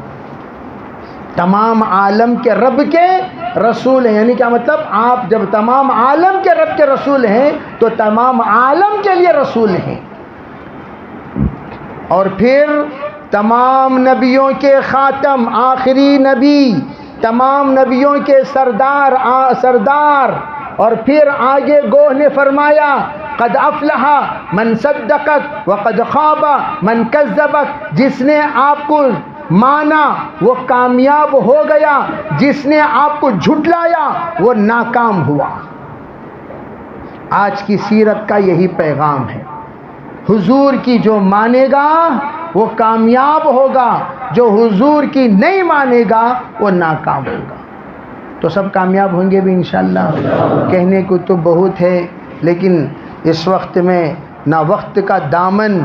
تمام عالم کے رب کے رسول ہیں۔ یعنی کیا مطلب؟ آپ جب تمام عالم کے رب کے رسول ہیں تو تمام عالم کے لیے رسول ہیں، اور پھر تمام نبیوں کے خاتم، آخری نبی، تمام نبیوں کے سردار، اور پھر آگے گوہ نے فرمایا قد افلح من صدقک وقد خاب من کذبک، جس نے آپ کو مانا وہ کامیاب ہو گیا، جس نے آپ کو جھٹلایا وہ ناکام ہوا۔ آج کی سیرت کا یہی پیغام ہے، حضور کی جو مانے گا وہ کامیاب ہوگا، جو حضور کی نہیں مانے گا وہ ناکام ہوگا۔ تو سب کامیاب ہوں گے بھی انشاءاللہ۔ کہنے کو تو بہت ہے، لیکن اس وقت میں نہ وقت کا دامن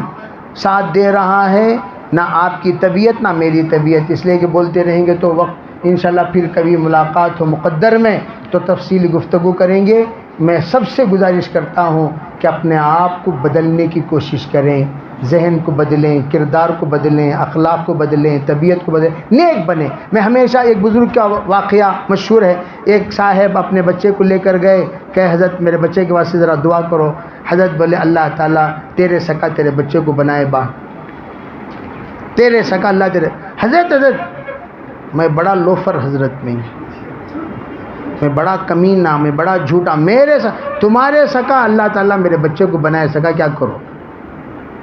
ساتھ دے رہا ہے، نہ آپ کی طبیعت نہ میری طبیعت، اس لیے کہ بولتے رہیں گے تو وقت انشاءاللہ پھر کبھی ملاقات ہو مقدر میں تو تفصیلی گفتگو کریں گے۔ میں سب سے گزارش کرتا ہوں کہ اپنے آپ کو بدلنے کی کوشش کریں، ذہن کو بدلیں، کردار کو بدلیں، اخلاق کو بدلیں، طبیعت کو بدلیں، نیک بنیں۔ میں ہمیشہ ایک بزرگ کا واقعہ مشہور ہے، ایک صاحب اپنے بچے کو لے کر گئے کہ حضرت میرے بچے کے واسطے ذرا دعا کرو۔ حضرت بولے اللہ تعالیٰ تیرے سکا تیرے بچے کو بنائے با، تیرے سکا اللہ تیرے۔ حضرت میں بڑا لوفر، حضرت میں بڑا کمینہ، میں بڑا جھوٹا، تمہارے سکا اللہ تعالیٰ میرے بچے کو بنائے، سکا کیا کرو؟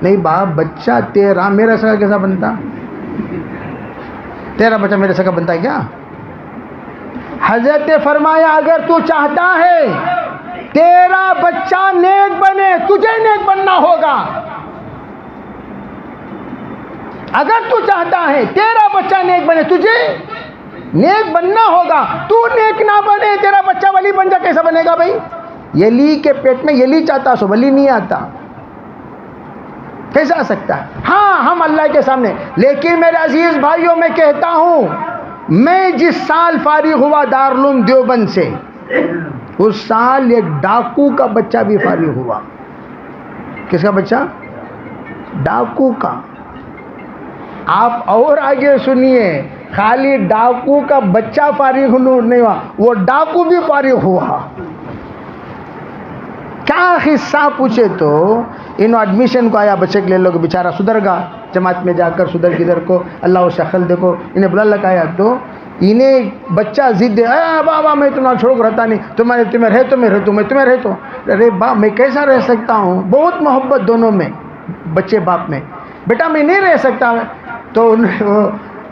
نہیں باپ، بچہ تیرا میرا سکا کیسا بنتا؟ تیرا بچہ میرے سکا بنتا ہے کیا؟ حضرت نے فرمایا اگر تو چاہتا ہے تیرا بچہ نیک بنے، تجھے نیک بننا ہوگا۔ اگر تو چاہتا ہے تیرا بچہ نیک بنے، تجھے نیک بننا ہوگا۔ تو نیک نہ بنے، تیرا بچہ ولی بن جا، کیسا بنے گا بھائی؟ یلی کے پیٹ میں یلی چاہتا سو ولی نہیں آتا، کیسا آ سکتا ہے؟ ہاں ہم اللہ کے سامنے، لیکن میرے عزیز بھائیوں میں کہتا ہوں، میں جس سال فارغ ہوا دارالعلوم دیوبند سے، اس سال ایک ڈاکو کا بچہ بھی فارغ ہوا۔ کس کا بچہ؟ ڈاکو کا۔ آپ اور آگے سنیے، خالی ڈاکو کا بچہ فارغ نہیں ہوا، وہ ڈاکو بھی فارغ ہوا۔ کیا قصہ پوچھے تو انہوں ایڈمیشن کو آیا بچے کے لے لوگ، بیچارہ سدھر گا جماعت میں جا کر، سدھر کدھر کو اللہ و شکل دیکھو، انہیں بلا لگایا تو انہیں بچہ ضد ہے، بابا میں تمہارا چھوڑ رہتا نہیں، تمہیں رہ تو میں رہتا ہوں، میں تمہیں رہتا ہوں۔ ارے باپ میں کیسا رہ سکتا ہوں؟ بہت محبت دونوں میں، بچے باپ میں، بیٹا میں نہیں رہ سکتا۔ تو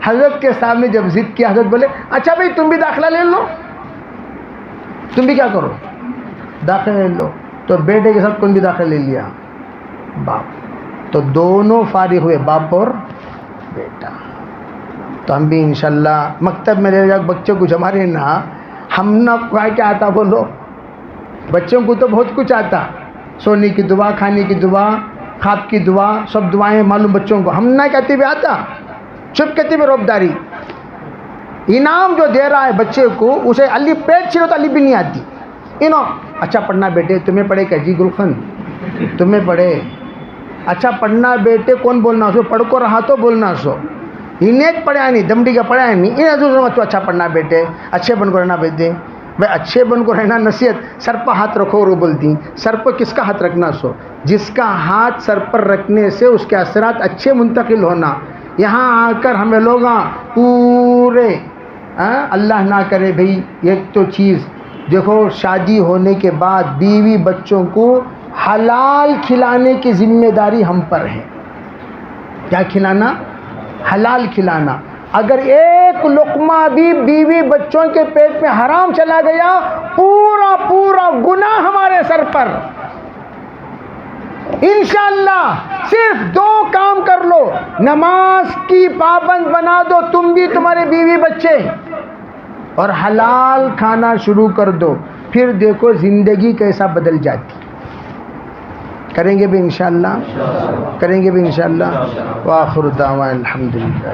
حضرت کے سامنے جب ضد کیا، حضرت بولے اچھا بھائی تم بھی داخلہ لے لو، تم بھی کیا کرو داخلہ لے لو۔ تو بیٹے کے ساتھ کون بھی داخلہ لے لیا؟ باپ۔ تو دونوں فارغ ہوئے، باپ اور بیٹا۔ تو ہم بھی انشاءاللہ مکتب میں لے جا بچوں کچھ ہمارے نا، ہم نہ کیا آتا بولو، بچوں کو تو بہت کچھ آتا، سونے کی دعا، کھانے کی دعا، خواب کی دعا سب دعائیں معلوم بچوں کو ہم نہ کہتے بھی آتا چپ کہتے بھی روبداری انعام جو دے رہا ہے بچے کو اسے علی پیٹ چھلو تو علی بھی نہیں آتی اچھا پڑھنا بیٹے تمہیں پڑھے کیا جی گلخن تمہیں پڑھے اچھا پڑھنا بیٹے کون بولنا سو پڑھ کو رہا تو بولنا سو انہیں پڑھا نہیں دمڈی کا پڑھا نہیں انہیں تو اچھا پڑھنا بیٹے اچھے بن کو رہنا بیٹے بھائی اچھے بن کو رہنا نصیحت سر پر ہاتھ رکھو رو بولتی سر پر کس کا ہاتھ رکھنا سو جس کا ہاتھ سر پر رکھنے سے اس کے اثرات اچھے منتقل ہونا یہاں آ کر ہمیں لوگ پورے اللہ نہ کرے بھئی ایک تو چیز دیکھو شادی ہونے کے بعد بیوی بچوں کو حلال کھلانے کی ذمہ داری ہم پر ہے کیا کھلانا حلال کھلانا اگر ایک لقمہ بھی بیوی بچوں کے پیٹ میں حرام چلا گیا پورا پورا گناہ ہمارے سر پر انشاءاللہ صرف 2 کام کر لو نماز کی پابند بنا دو تم بھی تمہارے بیوی بچے اور حلال کھانا شروع کر دو پھر دیکھو زندگی کیسا بدل جاتی کریں گے بھی انشاءاللہ کریں گے بھی انشاءاللہ وآخر دعوانا الحمدللہ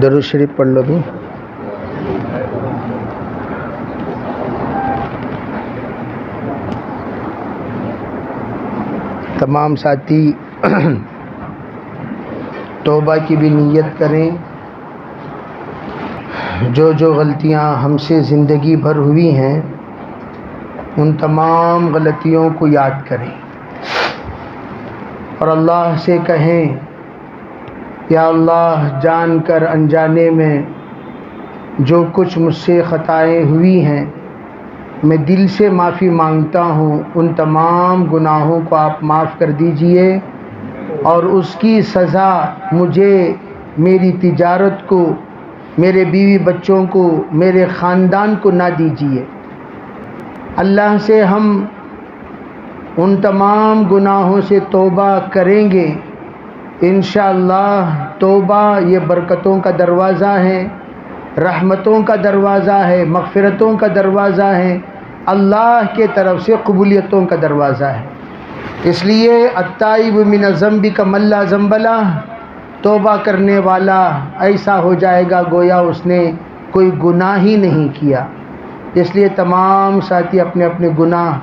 درود شریف پڑھ لو بھی تمام ساتھی توبہ کی بھی نیت کریں جو غلطیاں ہم سے زندگی بھر ہوئی ہیں ان تمام غلطیوں کو یاد کریں اور اللہ سے کہیں یا اللہ جان کر انجانے میں جو کچھ مجھ سے خطائیں ہوئی ہیں میں دل سے معافی مانگتا ہوں ان تمام گناہوں کو آپ معاف کر دیجئے اور اس کی سزا مجھے میری تجارت کو میرے بیوی بچوں کو میرے خاندان کو نہ دیجئے اللہ سے ہم ان تمام گناہوں سے توبہ کریں گے انشاءاللہ توبہ یہ برکتوں کا دروازہ ہے رحمتوں کا دروازہ ہے مغفرتوں کا دروازہ ہے اللہ کے طرف سے قبولیتوں کا دروازہ ہے اس لیے التائب من الذنب کمن لا ذنب لہ توبہ کرنے والا ایسا ہو جائے گا گویا اس نے کوئی گناہ ہی نہیں کیا اس لیے تمام ساتھی اپنے اپنے گناہ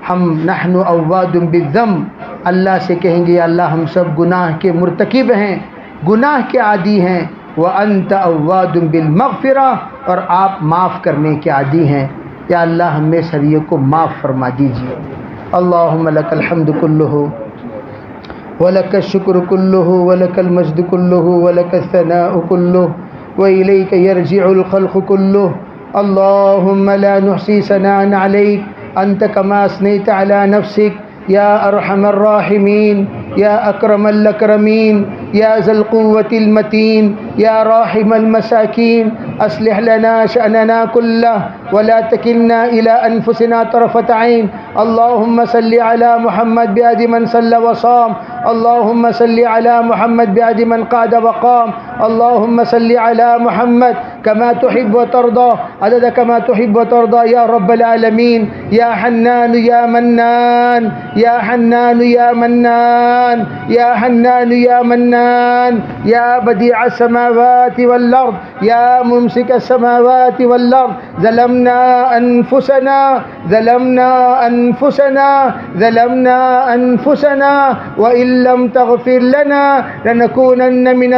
ہم نحن اواد بالذنب اللہ سے کہیں گے اللہ ہم سب گناہ کے مرتکب ہیں گناہ کے عادی ہیں وانت اواد بالمغفرہ اور آپ معاف کرنے کے عادی ہیں یا اللہ ہمیں سریے کو معاف فرما دیجیے اللہم لک الحمد کلہ ولک الشکر کلہ ولک المجد کلہ ولک الثناء کلہ وإلیک یرجع الخلق کلہ اللہم لا نحصی ثناء علیک انت کما اثنیت علی نفسک یا ارحم الراحمین یا اکرم الاکرمین یا ذا القوة المتین یا راحم المساکین اصلح لنا شأننا كله ولا تكلنا إلى أنفسنا طرفة عين اللهم صل على محمد بعد من صلى وصام اللهم صل على محمد بعد من قعد وقام اللهم صل على محمد كما تحب وترضى عدد كما تحب وترضى يا رب العالمين يا حنان يا منان يا حنان يا منان يا حنان يا منان يا بديع السماوات والأرض يا ممسك السماوات والأرض ظلمنا أنفسنا وإن لم تغفر لنا لنكونن من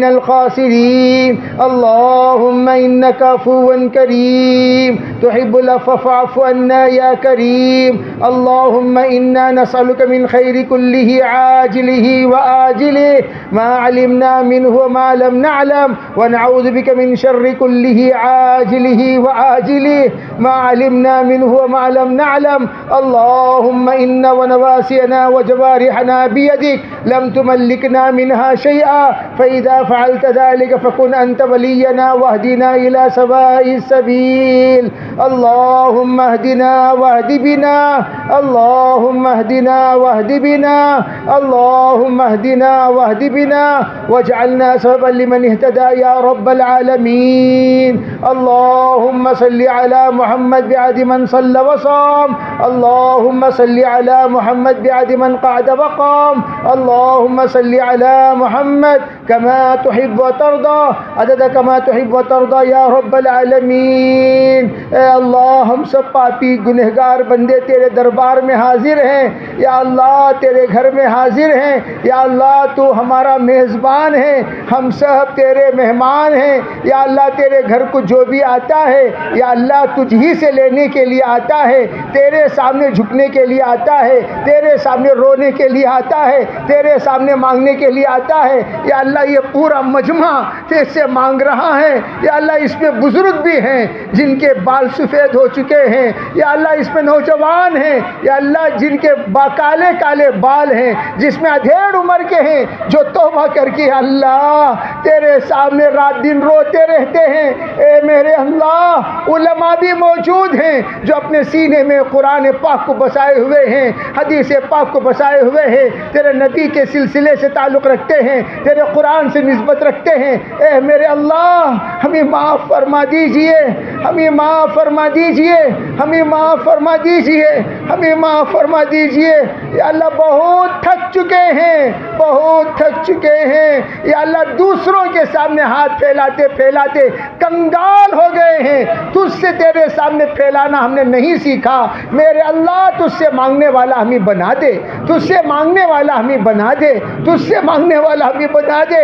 الخاسرين اللهم إنك عفو كريم تحب العفو فاعف عنا يا كريم اللهم إنا نسألك من خير كله عاجله وآجله ما علمنا منه وما لم نعلم ونعوذ بك من شر كله عاجله وآجله ما علمنا منه وما لم نعلم اللهم إن ونواسينا وجوارحنا بيدك لم تملكنا منها شيئا فإذا فعلت ذلك فكن أنت ولينا واهدنا إلى سواء السبيل اللهم اهدنا واهد بنا اللهم اهدنا واهد بنا اللهم اهدنا واهد بنا واجعلنا سببا لمن اهتدى يا رب العالمين اللهم صل على محمد بعد من صلى وصام اللهم صل على محمد بعد من قعد وقام اللهم صل على محمد كما تحب وترضى عدد كما تحب وترضى یا رب العالمین. اے اللہ ہم سب پاپی گنہگار بندے تیرے دربار میں حاضر ہیں یا اللہ، تیرے گھر میں حاضر ہیں یا اللہ، تو ہمارا میزبان ہے، ہم سب تیرے مہمان ہیں یا اللہ. تیرے گھر کو جو بھی آتا ہے یا اللہ تجھ ہی سے لینے کے لیے آتا ہے، تیرے سامنے جھکنے کے لیے آتا ہے، تیرے سامنے رونے کے لیے آتا ہے، تیرے سامنے مانگنے کے لیے آتا ہے یا اللہ. یہ پورا مجمع تیرے سے مانگ رہا ہے یا اللہ. اس میں بزرگ بھی ہیں جن کے بال سفید ہو چکے ہیں یا اللہ. اس میں نوجوان ہیں یا اللہ جن کے کالے کالے بال ہیں، جس میں ادھیڑ عمر کے ہیں، جو توبہ کر کے اللہ تیرے سامنے رات دن روتے رہتے ہیں. اے میرے اللہ، علماء بھی موجود ہیں جو اپنے سینے میں قرآن پاک کو بسائے ہوئے ہیں، حدیث پاک کو بسائے ہوئے ہیں، تیرے نبی کے سلسلے سے تعلق رکھتے ہیں، تیرے قرآن سے نسبت رکھتے ہیں. اے میرے اللہ، ہمیں معاف فرما دیجئے، ہمیں معاف فرما دیجئے، ہمیں معاف فرما دیجئے، ہمیں معاف فرما دیجئے یا اللہ. بہت تھک چکے ہیں، بہت تھک چکے ہیں یا اللہ. دوسروں کے سامنے ہاتھ پھیلاتے پھیلاتے کنگال ہو گئے ہیں. تجھ سے تیرے سامنے پھیلانا ہم نے نہیں سیکھا. میرے اللہ، تجھ سے مانگنے والا ہمیں بنا دے، تجھ سے مانگنے والا ہمیں بنا دے، تجھ سے مانگنے والا ہمیں بنا دے.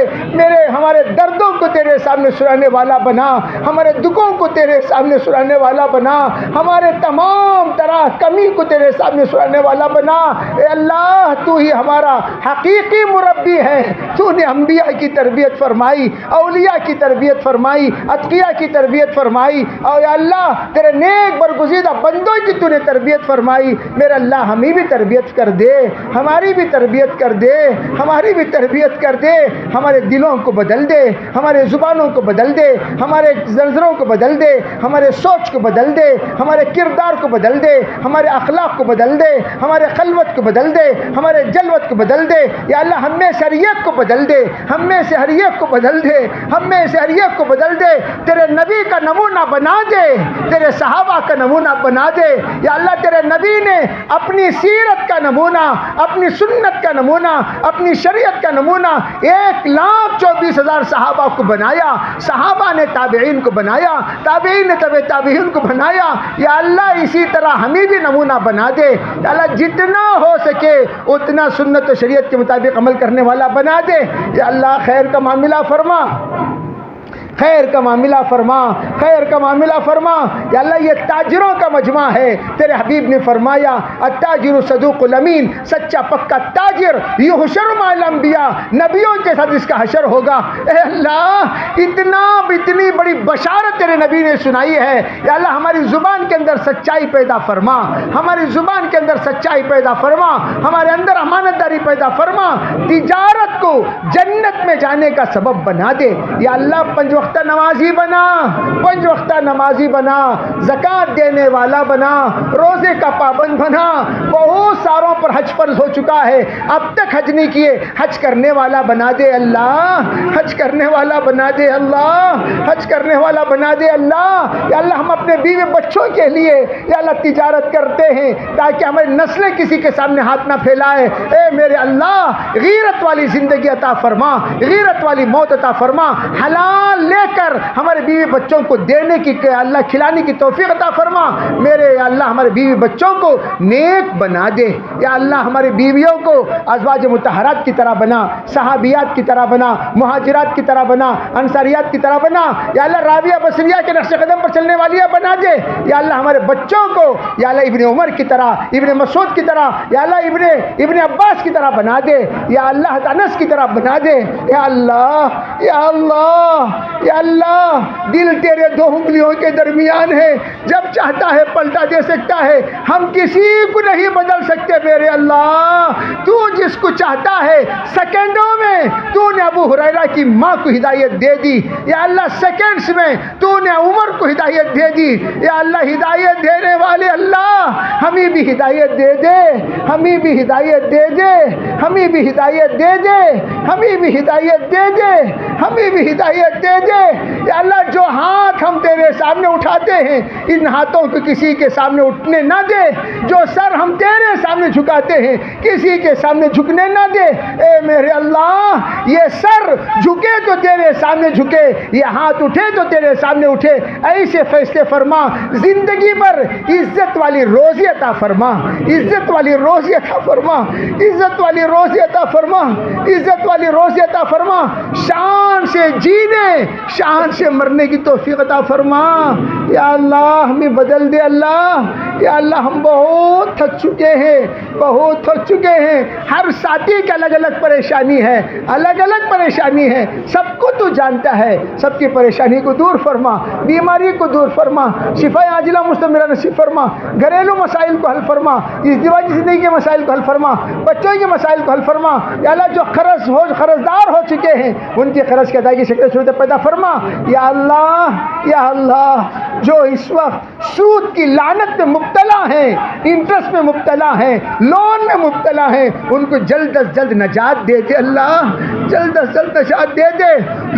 ہمارے دردوں کو تیرے سامنے سنانے والا بنا، ہمارے دکھوں کو تیرے سامنے سنانے والا بنا، ہمارے تمام طرح کمی کو تیرے سامنے سنانے والا بنا. اے اللہ، تو ہی ہمارا حقیقی مربی ہے. تو نے انبیاء کی تربیت فرمائی، اولیاء کی تربیت فرمائی، اتقیاء کی تربیت فرمائی اور یا اللہ تیرے نیک برگزیدہ بندوں کی تو نے تربیت فرمائی. میرا اللہ، ہمیں بھی تربیت کر دے، ہماری بھی تربیت کر دے، ہماری بھی تربیت کر دے. ہمارے دلوں کو بدل دے، ہمارے زبانوں کو بدل دے، ہمارے نظروں کو بدل دے، ہمارے سوچ کو بدل دے، ہمارے کردار کو بدل دے، ہمارے اخلاق کو بدل دے، ہمارے خلوت کو بدل دے، ہمارے جلوت کو بدل دے یا اللہ. ہم میں سے ہر ایک کو بدل دے، ہم میں سے ہر ایک کو بدل دے، ہم میں سے ہر ایک کو بدل دے. تیرے نبی کا نمونہ بنا دے، تیرے صحابہ کا نمونہ بنا دے یا اللہ. تیرے نبی نے اپنی سیرت کا نمونہ، اپنی سنت کا نمونہ، اپنی شریعت کا نمونہ 1,24,000 صحابہ کو بنایا. صحابہ نے تابعین کو بنایا، تابعین نے تابعین کو بنایا یا اللہ. اسی طرح ہمیں بھی نمونہ بنا دے یا اللہ. جتنا ہو سکے اتنا سنت و شریعت کے مطابق عمل کرنے والا بنا دے یا اللہ. خیر کا معاملہ فرما، خیر کا معاملہ فرما، خیر کا معاملہ فرما یا اللہ. یہ تاجروں کا مجمع ہے. تیرے حبیب نے فرمایا التاجر صدوق الامین، سچا پکا تاجر یحشر مع الانبیاء، نبیوں کے ساتھ اس کا حشر ہوگا. اے اللہ، اتنی بڑی بشارت تیرے نبی نے سنائی ہے یا اللہ. ہماری زبان کے اندر سچائی پیدا فرما، ہماری زبان کے اندر سچائی پیدا فرما، ہمارے اندر امانت داری پیدا فرما. تجارت کو جنت میں جانے کا سبب بنا دے یا اللہ. 5 وقت نمازی بنا، 5 وقت نمازی بنا، زکات دینے والا بنا، روزے کا پابند بنا. بہت ساروں پر حج فرض ہو چکا ہے، اب تک حج نہیں کیے، حج کرنے والا بنا دے اللہ، حج کرنے والا بنا دے اللہ، حج کرنے والا بنا دے اللہ. یا اللہ، ہم اپنے بیوی بچوں کے لیے یا اللہ تجارت کرتے ہیں تاکہ ہماری نسلیں کسی کے سامنے ہاتھ نہ پھیلائے. اے میرے اللہ، غیرت والی زندگی عطا فرما، غیرت والی موت عطا فرما، حلال لے کر ہمارے بیوی بچوں کو دینے کی اللہ کھلانے کی توفیق عطا فرما. میرے یا اللہ ہمارے بیوی بچوں کو نیک بنا دے. یا اللہ ہماری بیویوں کو ازواج مطہرات کی طرح بنا, صحابیات کی طرح بنا, مہاجرات کی طرح بنا, انصاریات کی طرح بنا. یا اللہ رابعہ بصریہ کے نقش قدم پر چلنے والیاں بنا دے. یا اللہ ہمارے بچوں کو یا اللہ ابن عمر کی طرح, ابن مسعود کی طرح, یا اللہ ابن عباس کی طرح بنا دے. یا اللہ انس کی طرح بنا دے. یا اللہ یا اللہ یا اللہ, دل تیرے دو انگلیوں کے درمیان ہے, جب چاہتا ہے پلٹا دے سکتا ہے. ہم کسی کو نہیں بدل سکتے میرے اللہ. تو جس کو چاہتا ہے سیکنڈوں میں تو نے ابو ہریرہ کی ماں کو ہدایت دے دی. یا اللہ سیکنڈز میں تو نے عمر کو ہدایت دے دی. یا اللہ ہدایت دینے والے اللہ ہمیں بھی ہدایت دے دے, ہمیں بھی ہدایت دے دے, ہمیں بھی ہدایت دے دے, ہمیں بھی ہدایت دے دے, ہمیں بھی ہدایت دے دے. یا اللہ جو ہاتھ ہم تیرے سامنے اٹھاتے ہیں ان ہاتھوں کو کسی کے سامنے اٹھنے نہ دے. جو سر ہم تیرے سامنے جھکاتے ہیں کسی کے سامنے جھکنے نہ دے. اے میرے اللہ یہ سر جھکے تو تیرے سامنے جھکے, یہ ہاتھ اٹھے تو تیرے سامنے اٹھے. ایسے فیصلے فرما, زندگی پر عزت والی روزی عطا فرما, عزت والی روزی عطا فرما, عزت والی روزی عطا فرما, عزت والی روزی عطا فرما. شان سے جینے شان سے مرنے کی توفیق عطا فرما. یا اللہ ہمیں بدل دے اللہ. یا اللہ ہم بہت تھک چکے ہیں, بہت تھک چکے ہیں. ہر ساتھی کی الگ الگ پریشانی ہے, الگ الگ پریشانی ہے. سب کو تو جانتا ہے, سب کی پریشانی کو دور فرما, بیماری کو دور فرما, شفا عاجلہ مستمرہ نصیب فرما, گھریلو مسائل کو حل فرما, ازدواجی زندگی کے مسائل کو حل فرما, بچوں کے مسائل کو حل فرما. یا اللہ جو قرضدار ہو چکے ہیں ان کی قرض کی ادائیگی شکل صورت پیدا فرما. یا اللہ جو اس وقت سود کی لعنت میں مبتلا ہیں, انٹرسٹ میں مبتلا ہیں, لون میں مبتلا ہیں, ان کو جلد از جلد نجات دے دے اللہ, جلد از جلد نجات دے دے.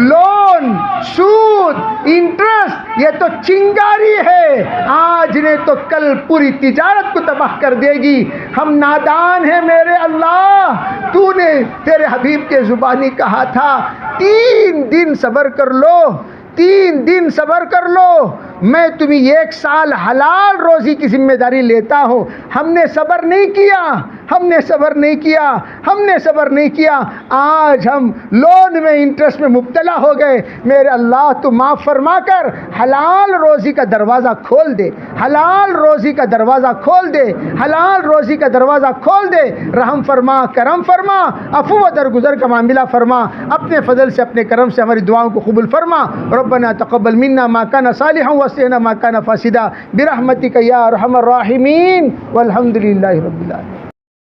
لون, سود, انٹرسٹ یہ تو چنگاری ہے, آج نے تو کل پوری تجارت کو تباہ کر دے گی. ہم نادان ہیں میرے اللہ. تو نے تیرے حبیب کے زبانی کہا تھا 3 دن صبر کر لو, 3 دن صبر کر لو, میں تمہیں 1 سال حلال روزی کی ذمہ داری لیتا ہوں. ہم نے صبر نہیں کیا, ہم نے صبر نہیں کیا, ہم نے صبر نہیں کیا. آج ہم لون میں انٹرسٹ میں مبتلا ہو گئے. میرے اللہ تو معاف فرما کر حلال روزی کا دروازہ کھول دے, حلال روزی کا دروازہ کھول دے, حلال روزی کا دروازہ کھول دے. رحم فرما, کرم فرما, عفو و درگزر کا معاملہ فرما. اپنے فضل سے اپنے کرم سے ہماری دعاؤں کو قبول فرما. ربنا تقبل منا ما كان صالحا واسعنا ما كان فاسدا برحمتك يا ارحم الراحمين والحمد لله رب العالمين.